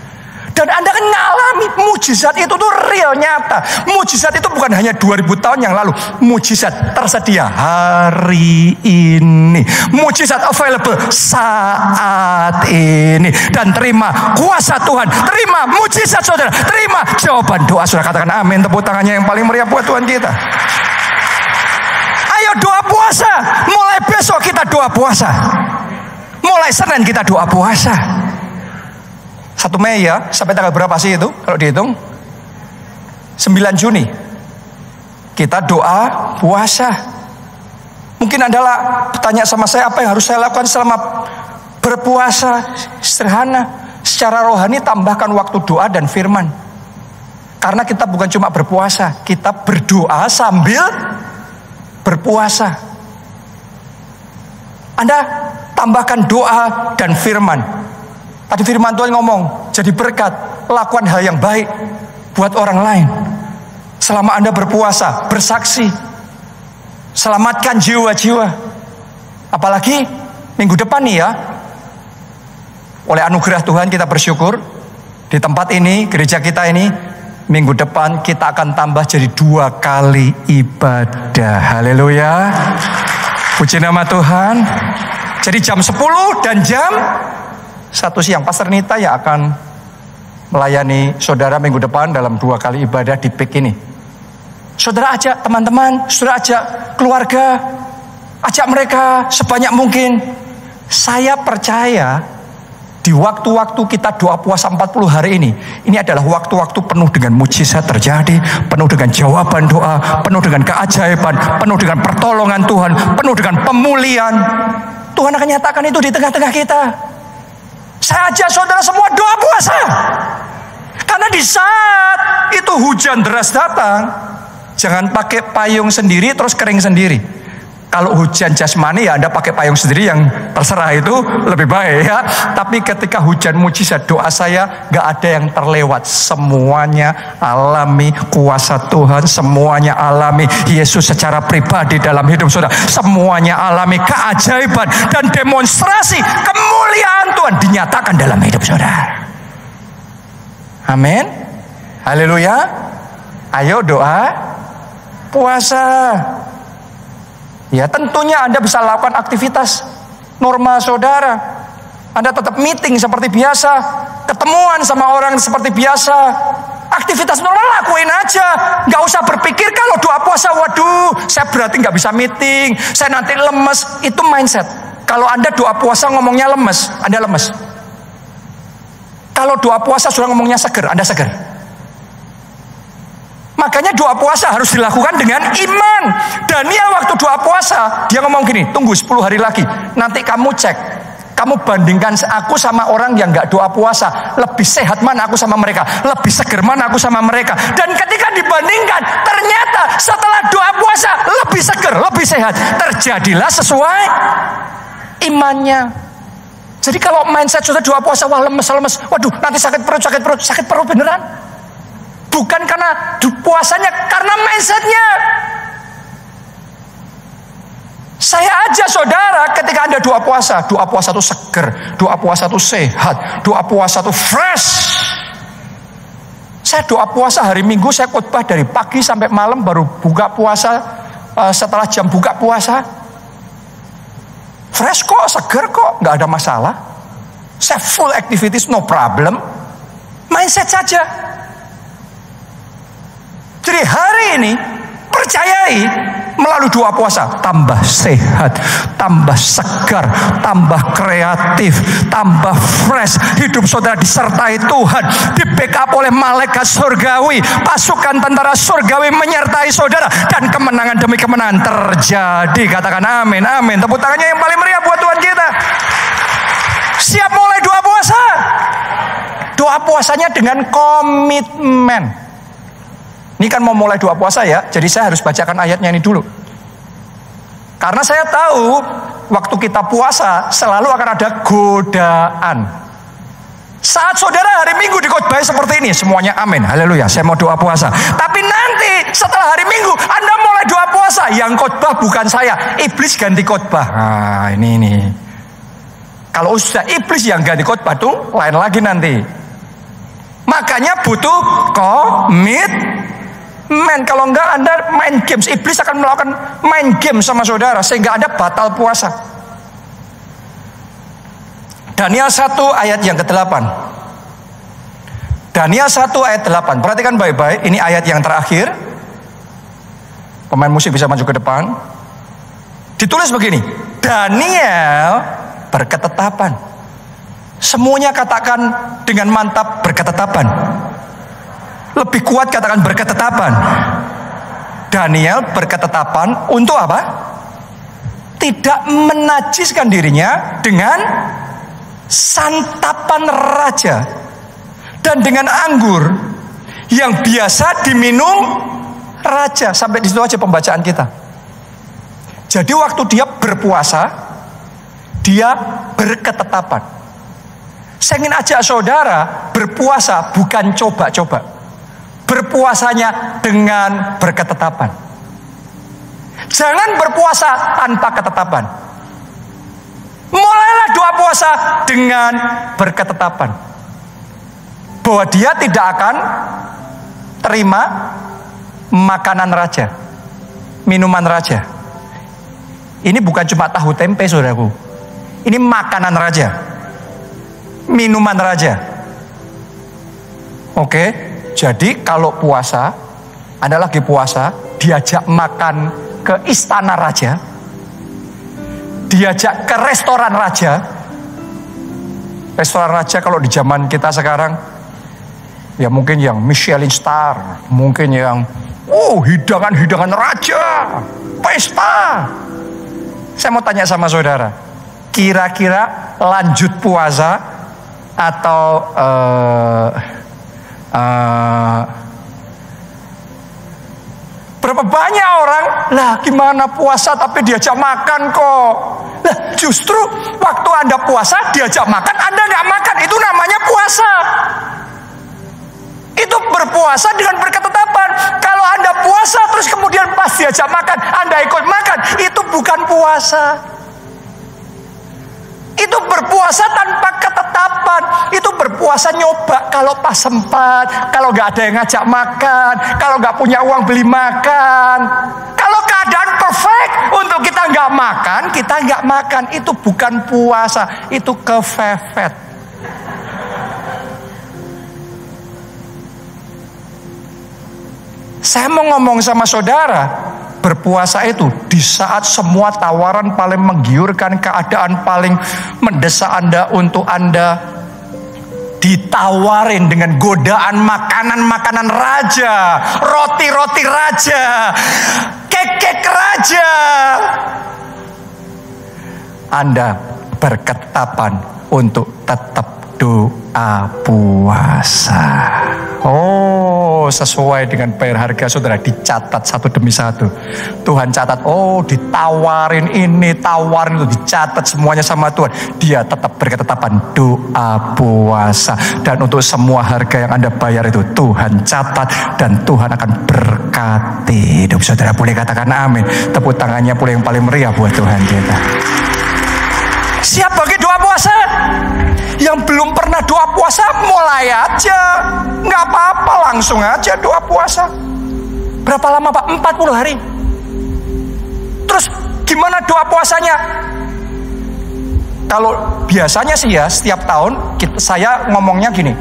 Dan Anda kan ngalami mujizat itu tuh real, nyata. Mujizat itu bukan hanya 2000 tahun yang lalu. Mujizat tersedia hari ini. Mujizat available saat ini. Dan terima kuasa Tuhan. Terima mujizat saudara. Terima jawaban doa saudara. Katakan amin. Tepuk tangannya yang paling meriah buat Tuhan kita. Ayo doa puasa. Mulai besok kita doa puasa. Mulai Senin kita doa puasa. 1 Mei ya, sampai tanggal berapa sih itu kalau dihitung? 9 Juni kita doa puasa. Mungkin Anda bertanya sama saya, apa yang harus saya lakukan selama berpuasa? Sederhana, secara rohani tambahkan waktu doa dan firman. Karena kita bukan cuma berpuasa, kita berdoa sambil berpuasa. Anda tambahkan doa dan firman. Tadi firman Tuhan ngomong, jadi berkat, lakukan hal yang baik buat orang lain. Selama Anda berpuasa, bersaksi, selamatkan jiwa-jiwa. Apalagi minggu depan nih ya, oleh anugerah Tuhan kita bersyukur, di tempat ini, gereja kita ini, minggu depan kita akan tambah jadi 2 kali ibadah. Haleluya. Puji nama Tuhan. Jadi jam 10 dan jam 1 siang, Pastor Nita yang akan melayani saudara minggu depan dalam 2 kali ibadah di PIK ini. Saudara ajak teman-teman, saudara ajak keluarga, ajak mereka sebanyak mungkin. Saya percaya di waktu-waktu kita doa puasa 40 hari ini adalah waktu-waktu penuh dengan mujizat terjadi, penuh dengan jawaban doa, penuh dengan keajaiban, penuh dengan pertolongan Tuhan, penuh dengan pemulihan. Tuhan akan nyatakan itu di tengah-tengah kita. Saya ajak saudara semua doa puasa. Karena di saat itu hujan deras datang, jangan pakai payung sendiri terus kering sendiri. Kalau hujan jasmani ya Anda pakai payung sendiri yang terserah, itu lebih baik ya. Tapi ketika hujan mujizat, doa saya gak ada yang terlewat. Semuanya alami kuasa Tuhan, semuanya alami Yesus secara pribadi dalam hidup saudara. Semuanya alami keajaiban dan demonstrasi kemuliaan Tuhan dinyatakan dalam hidup saudara. Amin. Haleluya. Ayo doa puasa. Ya tentunya Anda bisa lakukan aktivitas normal saudara. Anda tetap meeting seperti biasa, ketemuan sama orang seperti biasa. Aktivitas normal lakuin aja. Gak usah berpikir kalau doa puasa, waduh saya berarti gak bisa meeting, saya nanti lemes. Itu mindset. Kalau Anda doa puasa ngomongnya lemes, Anda lemes. Kalau doa puasa sudah ngomongnya seger, Anda seger. Makanya doa puasa harus dilakukan dengan iman. Daniel waktu doa puasa, dia ngomong gini, tunggu 10 hari lagi. Nanti kamu cek, kamu bandingkan aku sama orang yang gak doa puasa. Lebih sehat mana aku sama mereka, lebih seger mana aku sama mereka. Dan ketika dibandingkan, ternyata setelah doa puasa lebih seger, lebih sehat. Terjadilah sesuai imannya. Jadi kalau mindset sudah doa puasa, wah lemes, waduh nanti sakit perut beneran. Bukan karena puasanya, karena mindsetnya. Saya aja saudara, ketika Anda doa puasa itu seger, doa puasa itu sehat, doa puasa itu fresh. Saya doa puasa hari Minggu, saya khotbah dari pagi sampai malam, baru buka puasa setelah jam buka puasa. Fresh kok, seger kok, nggak ada masalah. Saya full activities, no problem. Mindset saja. Jadi hari ini percayai melalui doa puasa tambah sehat, tambah segar, tambah kreatif, tambah fresh. Hidup saudara disertai Tuhan, di backup oleh malaikat surgawi, pasukan tentara surgawi menyertai saudara, dan kemenangan demi kemenangan terjadi. Katakan amin, amin. Tepuk tangannya yang paling meriah buat Tuhan kita. Siap mulai doa puasa. Doa puasanya dengan komitmen. Ini kan mau mulai doa puasa ya, jadi saya harus bacakan ayatnya ini dulu. Karena saya tahu waktu kita puasa selalu akan ada godaan. Saat saudara hari Minggu dikhotbah seperti ini, semuanya amin, haleluya, saya mau doa puasa. Tapi nanti setelah hari Minggu Anda mulai doa puasa, yang khotbah bukan saya, iblis ganti khotbah. Nah ini. Kalau sudah iblis yang ganti khotbah tuh lain lagi nanti. Makanya butuh komitmen. Kalau enggak Anda main games, iblis akan melakukan main game sama saudara sehingga Anda batal puasa. Daniel 1 ayat yang ke-8. Daniel 1 ayat 8. Perhatikan baik-baik, ini ayat yang terakhir. Pemain musik bisa maju ke depan. Ditulis begini, Daniel berketetapan. Semuanya katakan dengan mantap berketetapan. Lebih kuat katakan berketetapan. Daniel berketetapan untuk apa? Tidak menajiskan dirinya dengan santapan raja dan dengan anggur yang biasa diminum raja. Sampai di situ aja pembacaan kita. Jadi waktu dia berpuasa, dia berketetapan. Saya ingin ajak saudara berpuasa bukan coba-coba. Berpuasanya dengan berketetapan. Jangan berpuasa tanpa ketetapan. Mulailah doa puasa dengan berketetapan. Bahwa dia tidak akan terima makanan raja, minuman raja. Ini bukan cuma tahu tempe saudaraku. Ini makanan raja, minuman raja. Oke. Jadi kalau puasa, Anda lagi puasa, diajak makan ke istana raja, diajak ke restoran raja. Restoran raja kalau di zaman kita sekarang, ya mungkin yang Michelin star, mungkin yang hidangan-hidangan raja, pesta. Saya mau tanya sama saudara, kira-kira lanjut puasa atau berapa banyak orang lah gimana puasa tapi diajak makan kok. Lah justru waktu Anda puasa diajak makan Anda nggak makan, itu namanya puasa. Itu berpuasa dengan berketetapan. Kalau Anda puasa terus kemudian pas diajak makan Anda ikut makan, itu bukan puasa. Itu berpuasa tanpa ketetapan. Itu berpuasa nyoba kalau pas sempat, kalau gak ada yang ngajak makan, kalau gak punya uang beli makan. Kalau keadaan perfect untuk kita gak makan, kita gak makan. Itu bukan puasa, itu kefefet. Saya mau ngomong sama saudara, berpuasa itu di saat semua tawaran paling menggiurkan, keadaan paling mendesak Anda untuk Anda ditawarin dengan godaan makanan-makanan raja, roti-roti raja, kek-kek raja. Anda berketapan untuk tetap doa puasa. Oh, sesuai dengan bayar harga saudara, dicatat satu demi satu. Tuhan catat, oh ditawarin ini, tawarin itu, dicatat semuanya sama Tuhan. Dia tetap berketetapan doa puasa. Dan untuk semua harga yang Anda bayar itu Tuhan catat dan Tuhan akan berkati hidup saudara. Boleh katakan amin. Tepuk tangannya pula yang paling meriah buat Tuhan kita. Siap bagi doa puasa? Yang belum pernah doa puasa, mulai aja. Nggak apa-apa, langsung aja doa puasa. Berapa lama Pak? 40 hari. Terus gimana doa puasanya? Kalau biasanya sih ya, setiap tahun saya ngomongnya gini.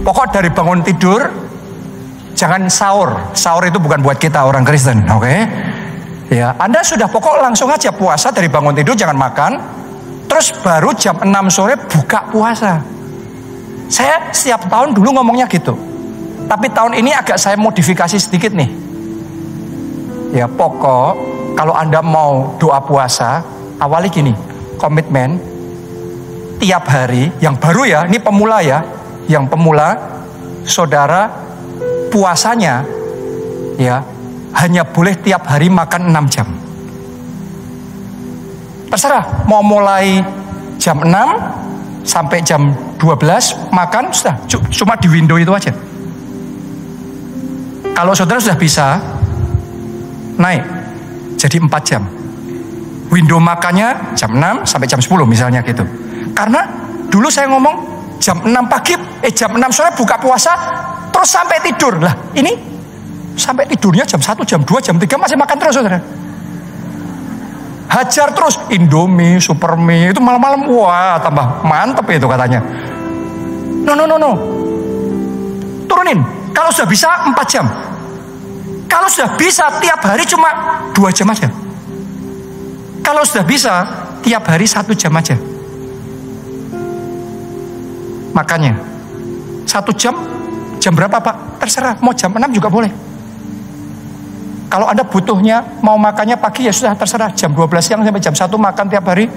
Pokok dari bangun tidur, jangan sahur. Sahur itu bukan buat kita orang Kristen, oke? Ya, Anda sudah pokok langsung aja puasa dari bangun tidur, jangan makan. Terus baru jam 6 sore buka puasa. Saya setiap tahun dulu ngomongnya gitu. Tapi tahun ini agak saya modifikasi sedikit nih. Ya pokok kalau Anda mau doa puasa, awali gini, komitmen tiap hari, yang baru ya, ini pemula ya. Yang pemula, saudara puasanya ya hanya boleh tiap hari makan 6 jam. Terserah, mau mulai jam 6 sampai jam 12 makan sudah, cuma di window itu aja. Kalau saudara sudah bisa naik jadi 4 jam. Window makannya jam 6 sampai jam 10 misalnya gitu. Karena dulu saya ngomong jam 6 pagi, jam 6 sore buka puasa terus sampai tidur. Lah ini sampai tidurnya jam 1, jam 2, jam 3 masih makan terus saudara. Hajar terus Indomie, Supermie, itu malam-malam wah tambah mantep itu katanya. No. Turunin. Kalau sudah bisa 4 jam. Kalau sudah bisa tiap hari cuma 2 jam aja. Kalau sudah bisa tiap hari 1 jam aja. Makanya 1 jam berapa Pak? Terserah, mau jam 6 juga boleh. Kalau Anda butuhnya mau makannya pagi ya sudah terserah, jam 12 siang sampai jam 1 makan tiap hari,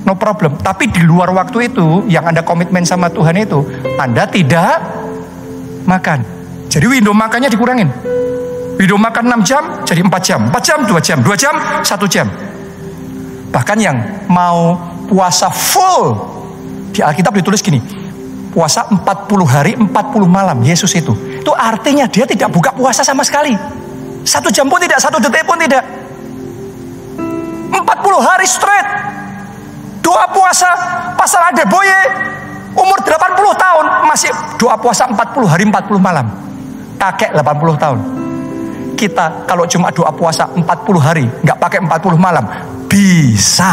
no problem. Tapi di luar waktu itu yang Anda komitmen sama Tuhan itu, Anda tidak makan. Jadi window makannya dikurangin. Window makan 6 jam jadi 4 jam, 4 jam 2 jam, 2 jam 1 jam. Bahkan yang mau puasa full, di Alkitab ditulis gini, puasa 40 hari 40 malam Yesus itu artinya dia tidak buka puasa sama sekali. 1 jam pun tidak, 1 detik pun tidak. 40 hari straight doa puasa. Pastor Adeboye umur 80 tahun masih doa puasa 40 hari 40 malam. Kakek 80 tahun. Kita kalau cuma doa puasa 40 hari nggak pakai 40 malam, bisa.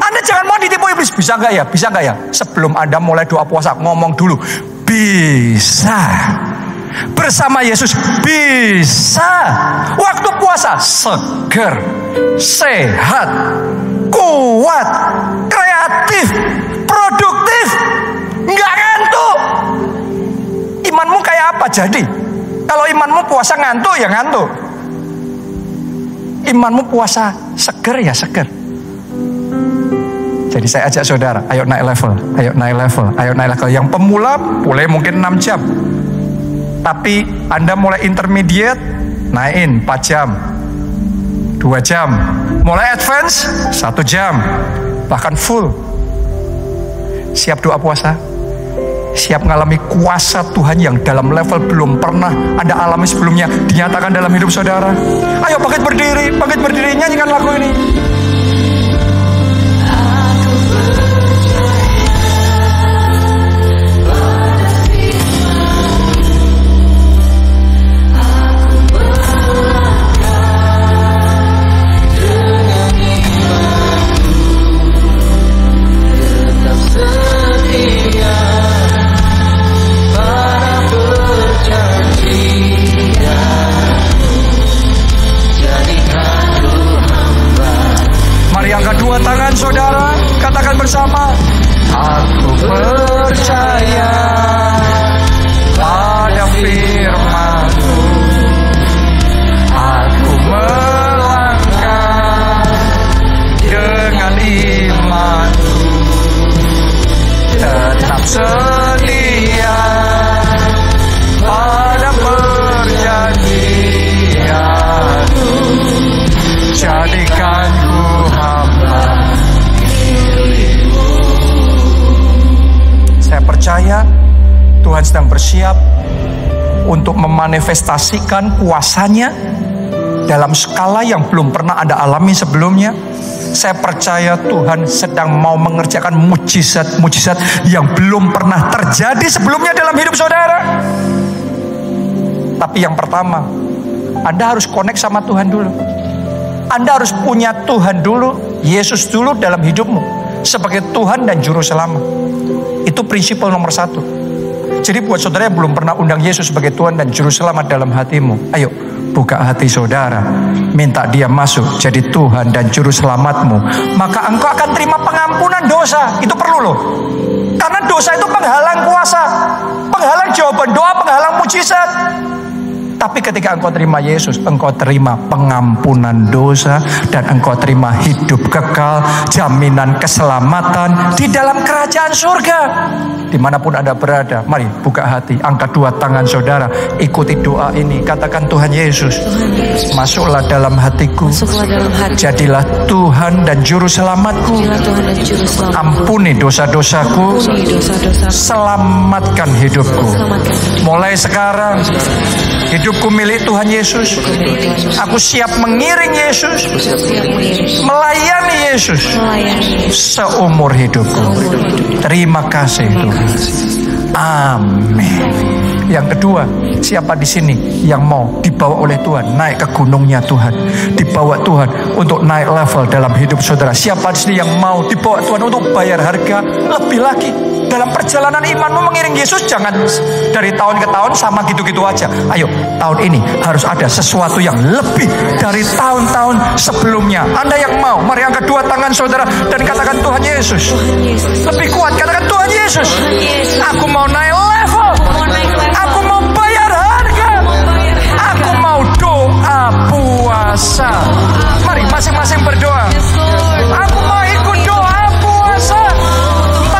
Anda jangan mau ditipu iblis. Bisa nggak ya? Bisa nggak ya? Sebelum Anda mulai doa puasa ngomong dulu, bisa. Bersama Yesus bisa. Waktu puasa seger, sehat, kuat, kreatif, produktif, nggak ngantuk. Imanmu kayak apa jadi? Kalau imanmu puasa ngantuk ya ngantuk. Imanmu puasa seger ya seger. Jadi saya ajak saudara, ayo naik level. Yang pemula boleh mungkin 6 jam. Tapi Anda mulai intermediate, naikin 4 jam, 2 jam. Mulai advance, 1 jam. Bahkan full. Siap doa puasa? Siap mengalami kuasa Tuhan yang dalam level belum pernah Anda alami sebelumnya dinyatakan dalam hidup saudara? Ayo bangkit berdiri, nyanyikan lagu ini. Para berjanji dua tangan saudara, katakan bersama. Aku percaya pada firman-Mu. Aku melangkah dengan iman-Ku, tetap setia pada perjanjian-Mu. Jadikan ku hamba milik-Mu. Saya percaya Tuhan sedang bersiap untuk memanifestasikan kuasa-Nya dalam skala yang belum pernah Anda alami sebelumnya. Saya percaya Tuhan sedang mau mengerjakan mujizat-mujizat yang belum pernah terjadi sebelumnya dalam hidup saudara. Tapi yang pertama, Anda harus connect sama Tuhan dulu. Anda harus punya Tuhan dulu, Yesus dulu dalam hidupmu sebagai Tuhan dan Juru Selamat. Itu prinsip nomor 1. Jadi buat saudara yang belum pernah undang Yesus sebagai Tuhan dan Juru Selamat dalam hatimu, ayo buka hati saudara, minta Dia masuk jadi Tuhan dan Juru Selamatmu. Maka engkau akan terima pengampunan dosa. Itu perlu loh. Karena dosa itu penghalang kuasa, penghalang jawaban doa, penghalang mujizat. Tapi ketika engkau terima Yesus, engkau terima pengampunan dosa dan engkau terima hidup kekal, jaminan keselamatan di dalam kerajaan surga. Dimanapun Anda berada, mari buka hati, angkat dua tangan saudara, ikuti doa ini, katakan, Tuhan Yesus, masuklah dalam hatiku, jadilah Tuhan dan Juru Selamatku, ampuni dosa-dosaku, selamatkan hidupku. Mulai sekarang hidupku milik Tuhan Yesus. Aku siap mengiring Yesus, melayani Yesus seumur hidupku. Terima kasih Tuhan. Amin. Yang kedua, siapa di sini yang mau dibawa oleh Tuhan naik ke gunungnya Tuhan, dibawa Tuhan untuk naik level dalam hidup saudara? Siapa di sini yang mau dibawa Tuhan untuk bayar harga lebih lagi dalam perjalanan imanmu mengiring Yesus? Jangan dari tahun ke tahun sama gitu-gitu aja. Ayo, tahun ini harus ada sesuatu yang lebih dari tahun-tahun sebelumnya. Anda yang mau, mari angkat dua tangan saudara dan katakan, Tuhan Yesus. Lebih kuat, katakan, Tuhan Yesus, aku mau naik level. Aku mau bayar harga. Aku mau doa puasa. Mari masing-masing berdoa. Aku mau ikut doa puasa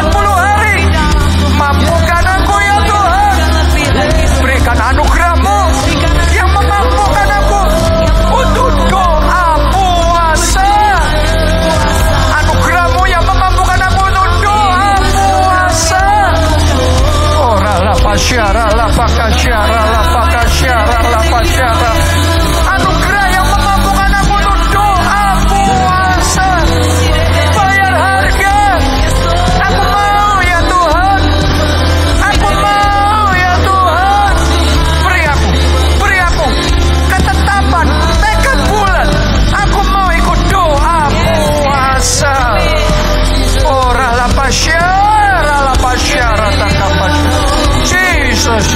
40 hari. Mampukan aku ya Tuhan. Berikan anugerah-Mu yang memampukan aku untuk doa puasa. Anugerah-Mu yang memampukan aku untuk doa puasa. Anugerah yang memampukan aku untuk doa puasa, bayar harga. Aku mau ya Tuhan, aku mau ya Tuhan. Beri aku ketetapan, tekad bulat. Aku mau ikut doa puasa. Ora la pasyara Jesus.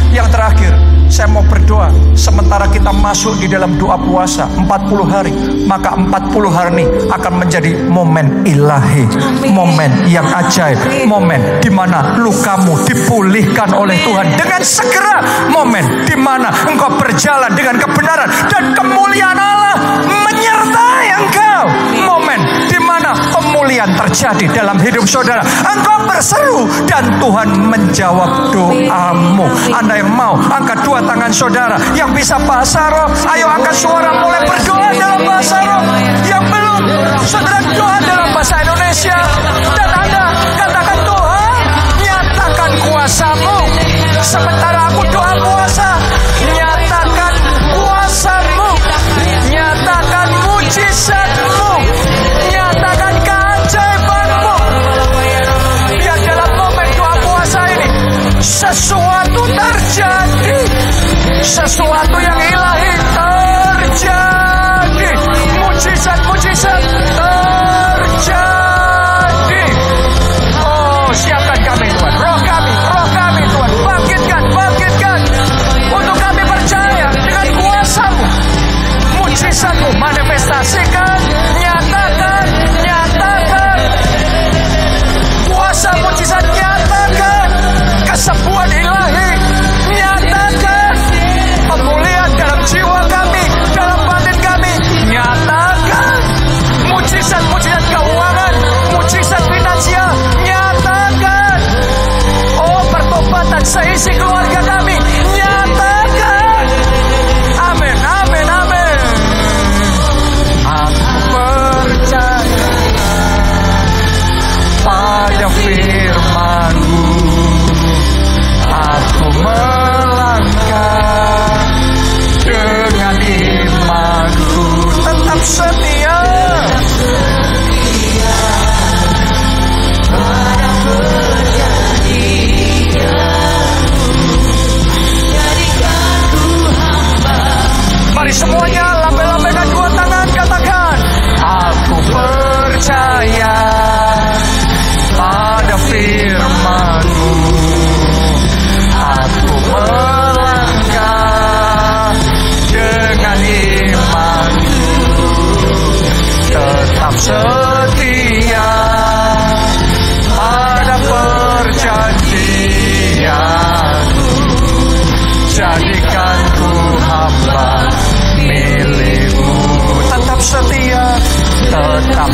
Yang terakhir, saya mau berdoa sementara kita masuk di dalam doa puasa 40 hari. Maka 40 hari ini akan menjadi momen ilahi, momen yang ajaib, momen di mana lukamu dipulihkan oleh Tuhan dengan segera, momen di mana engkau berjalan dengan kebenaran dan kemuliaan Allah menyertai engkau, momen di mana pemulihan terjadi dalam hidup saudara. Engkau berseru dan Tuhan menjawab doamu. Anda yang mau, angkat dua tangan saudara. Yang bisa bahasa roh, ayo angkat suara, mulai berdoa dalam bahasa roh. Yang belum, saudara doa dalam bahasa Indonesia. Dan Anda katakan, Tuhan, nyatakan kuasa-Mu. Sementara aku doa puasa, nyatakan kuasa-Mu, nyatakan mujizat-Mu, nyatakan keajaiban-Mu. Biar dalam momen doa puasa ini sesuatu terjadi, sesuatu yang ilahi terjadi. tetap setia pada perjanjian-Mu. Jadikan ku hamba milik-Mu. Tetap setia pada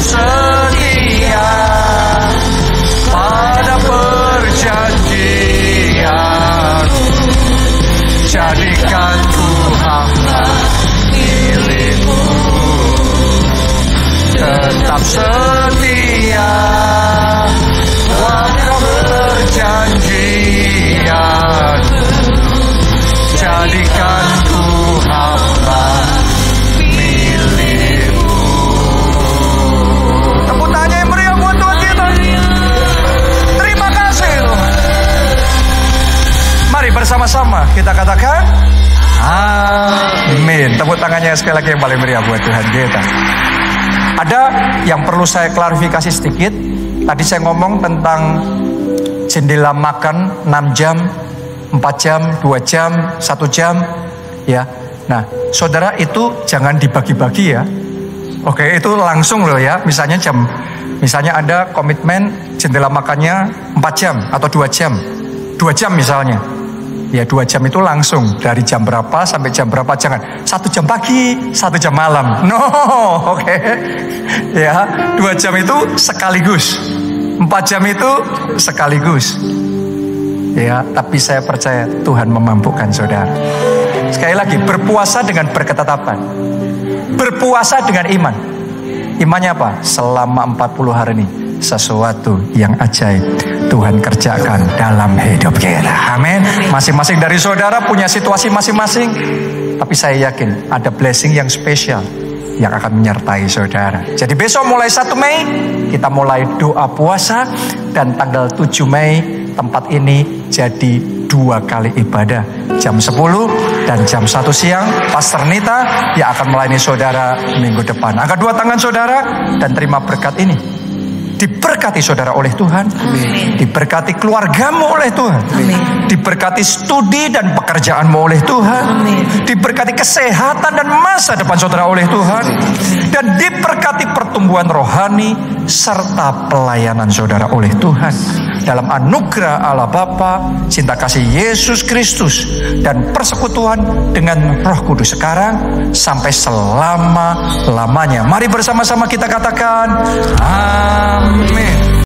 perjanjian-Mu. Jadikan ku hamba milik-Mu. Tetap setia pada perjanjian. Jadikan ku hamba milik-Mu. Tepuk tangan yang meriah buat Tuhan kita. Terima kasih Tuhan. Mari bersama-sama kita katakan amin. Tepuk tangannya sekali lagi yang paling meriah buat Tuhan kita. Ada yang perlu saya klarifikasi sedikit. Tadi saya ngomong tentang jendela makan 6 jam, 4 jam, 2 jam, 1 jam, ya. Nah, saudara, itu jangan dibagi-bagi ya. Oke, itu langsung loh ya. Misalnya ada komitmen jendela makannya 4 jam atau 2 jam. 2 jam misalnya. Ya, 2 jam itu langsung dari jam berapa sampai jam berapa. Jangan 1 jam pagi, 1 jam malam. No, oke. Ya, 2 jam itu sekaligus. 4 jam itu sekaligus. Ya, tapi saya percaya Tuhan memampukan saudara. Sekali lagi, berpuasa dengan berketetapan. Berpuasa dengan iman. Imannya apa? Selama 40 hari ini sesuatu yang ajaib Tuhan kerjakan dalam hidup kita. Amin. Masing-masing dari saudara punya situasi masing-masing, tapi saya yakin ada blessing yang spesial yang akan menyertai saudara. Jadi besok mulai 1 Mei kita mulai doa puasa, dan tanggal 7 Mei tempat ini jadi 2 kali ibadah, jam 10 dan jam 1 siang. Pastor Nita yang akan melayani saudara minggu depan. Angkat 2 tangan saudara dan terima berkat ini. Diberkati saudara oleh Tuhan. Amin. Diberkati keluargamu oleh Tuhan. Amin. Diberkati studi dan pekerjaanmu oleh Tuhan. Amin. Diberkati kesehatan dan masa depan saudara oleh Tuhan. Amin. Dan diberkati pertumbuhan rohani serta pelayanan saudara oleh Tuhan. Dalam anugerah Allah Bapa, cinta kasih Yesus Kristus, dan persekutuan dengan Roh Kudus sekarang sampai selama-lamanya. Mari bersama-sama kita katakan amin.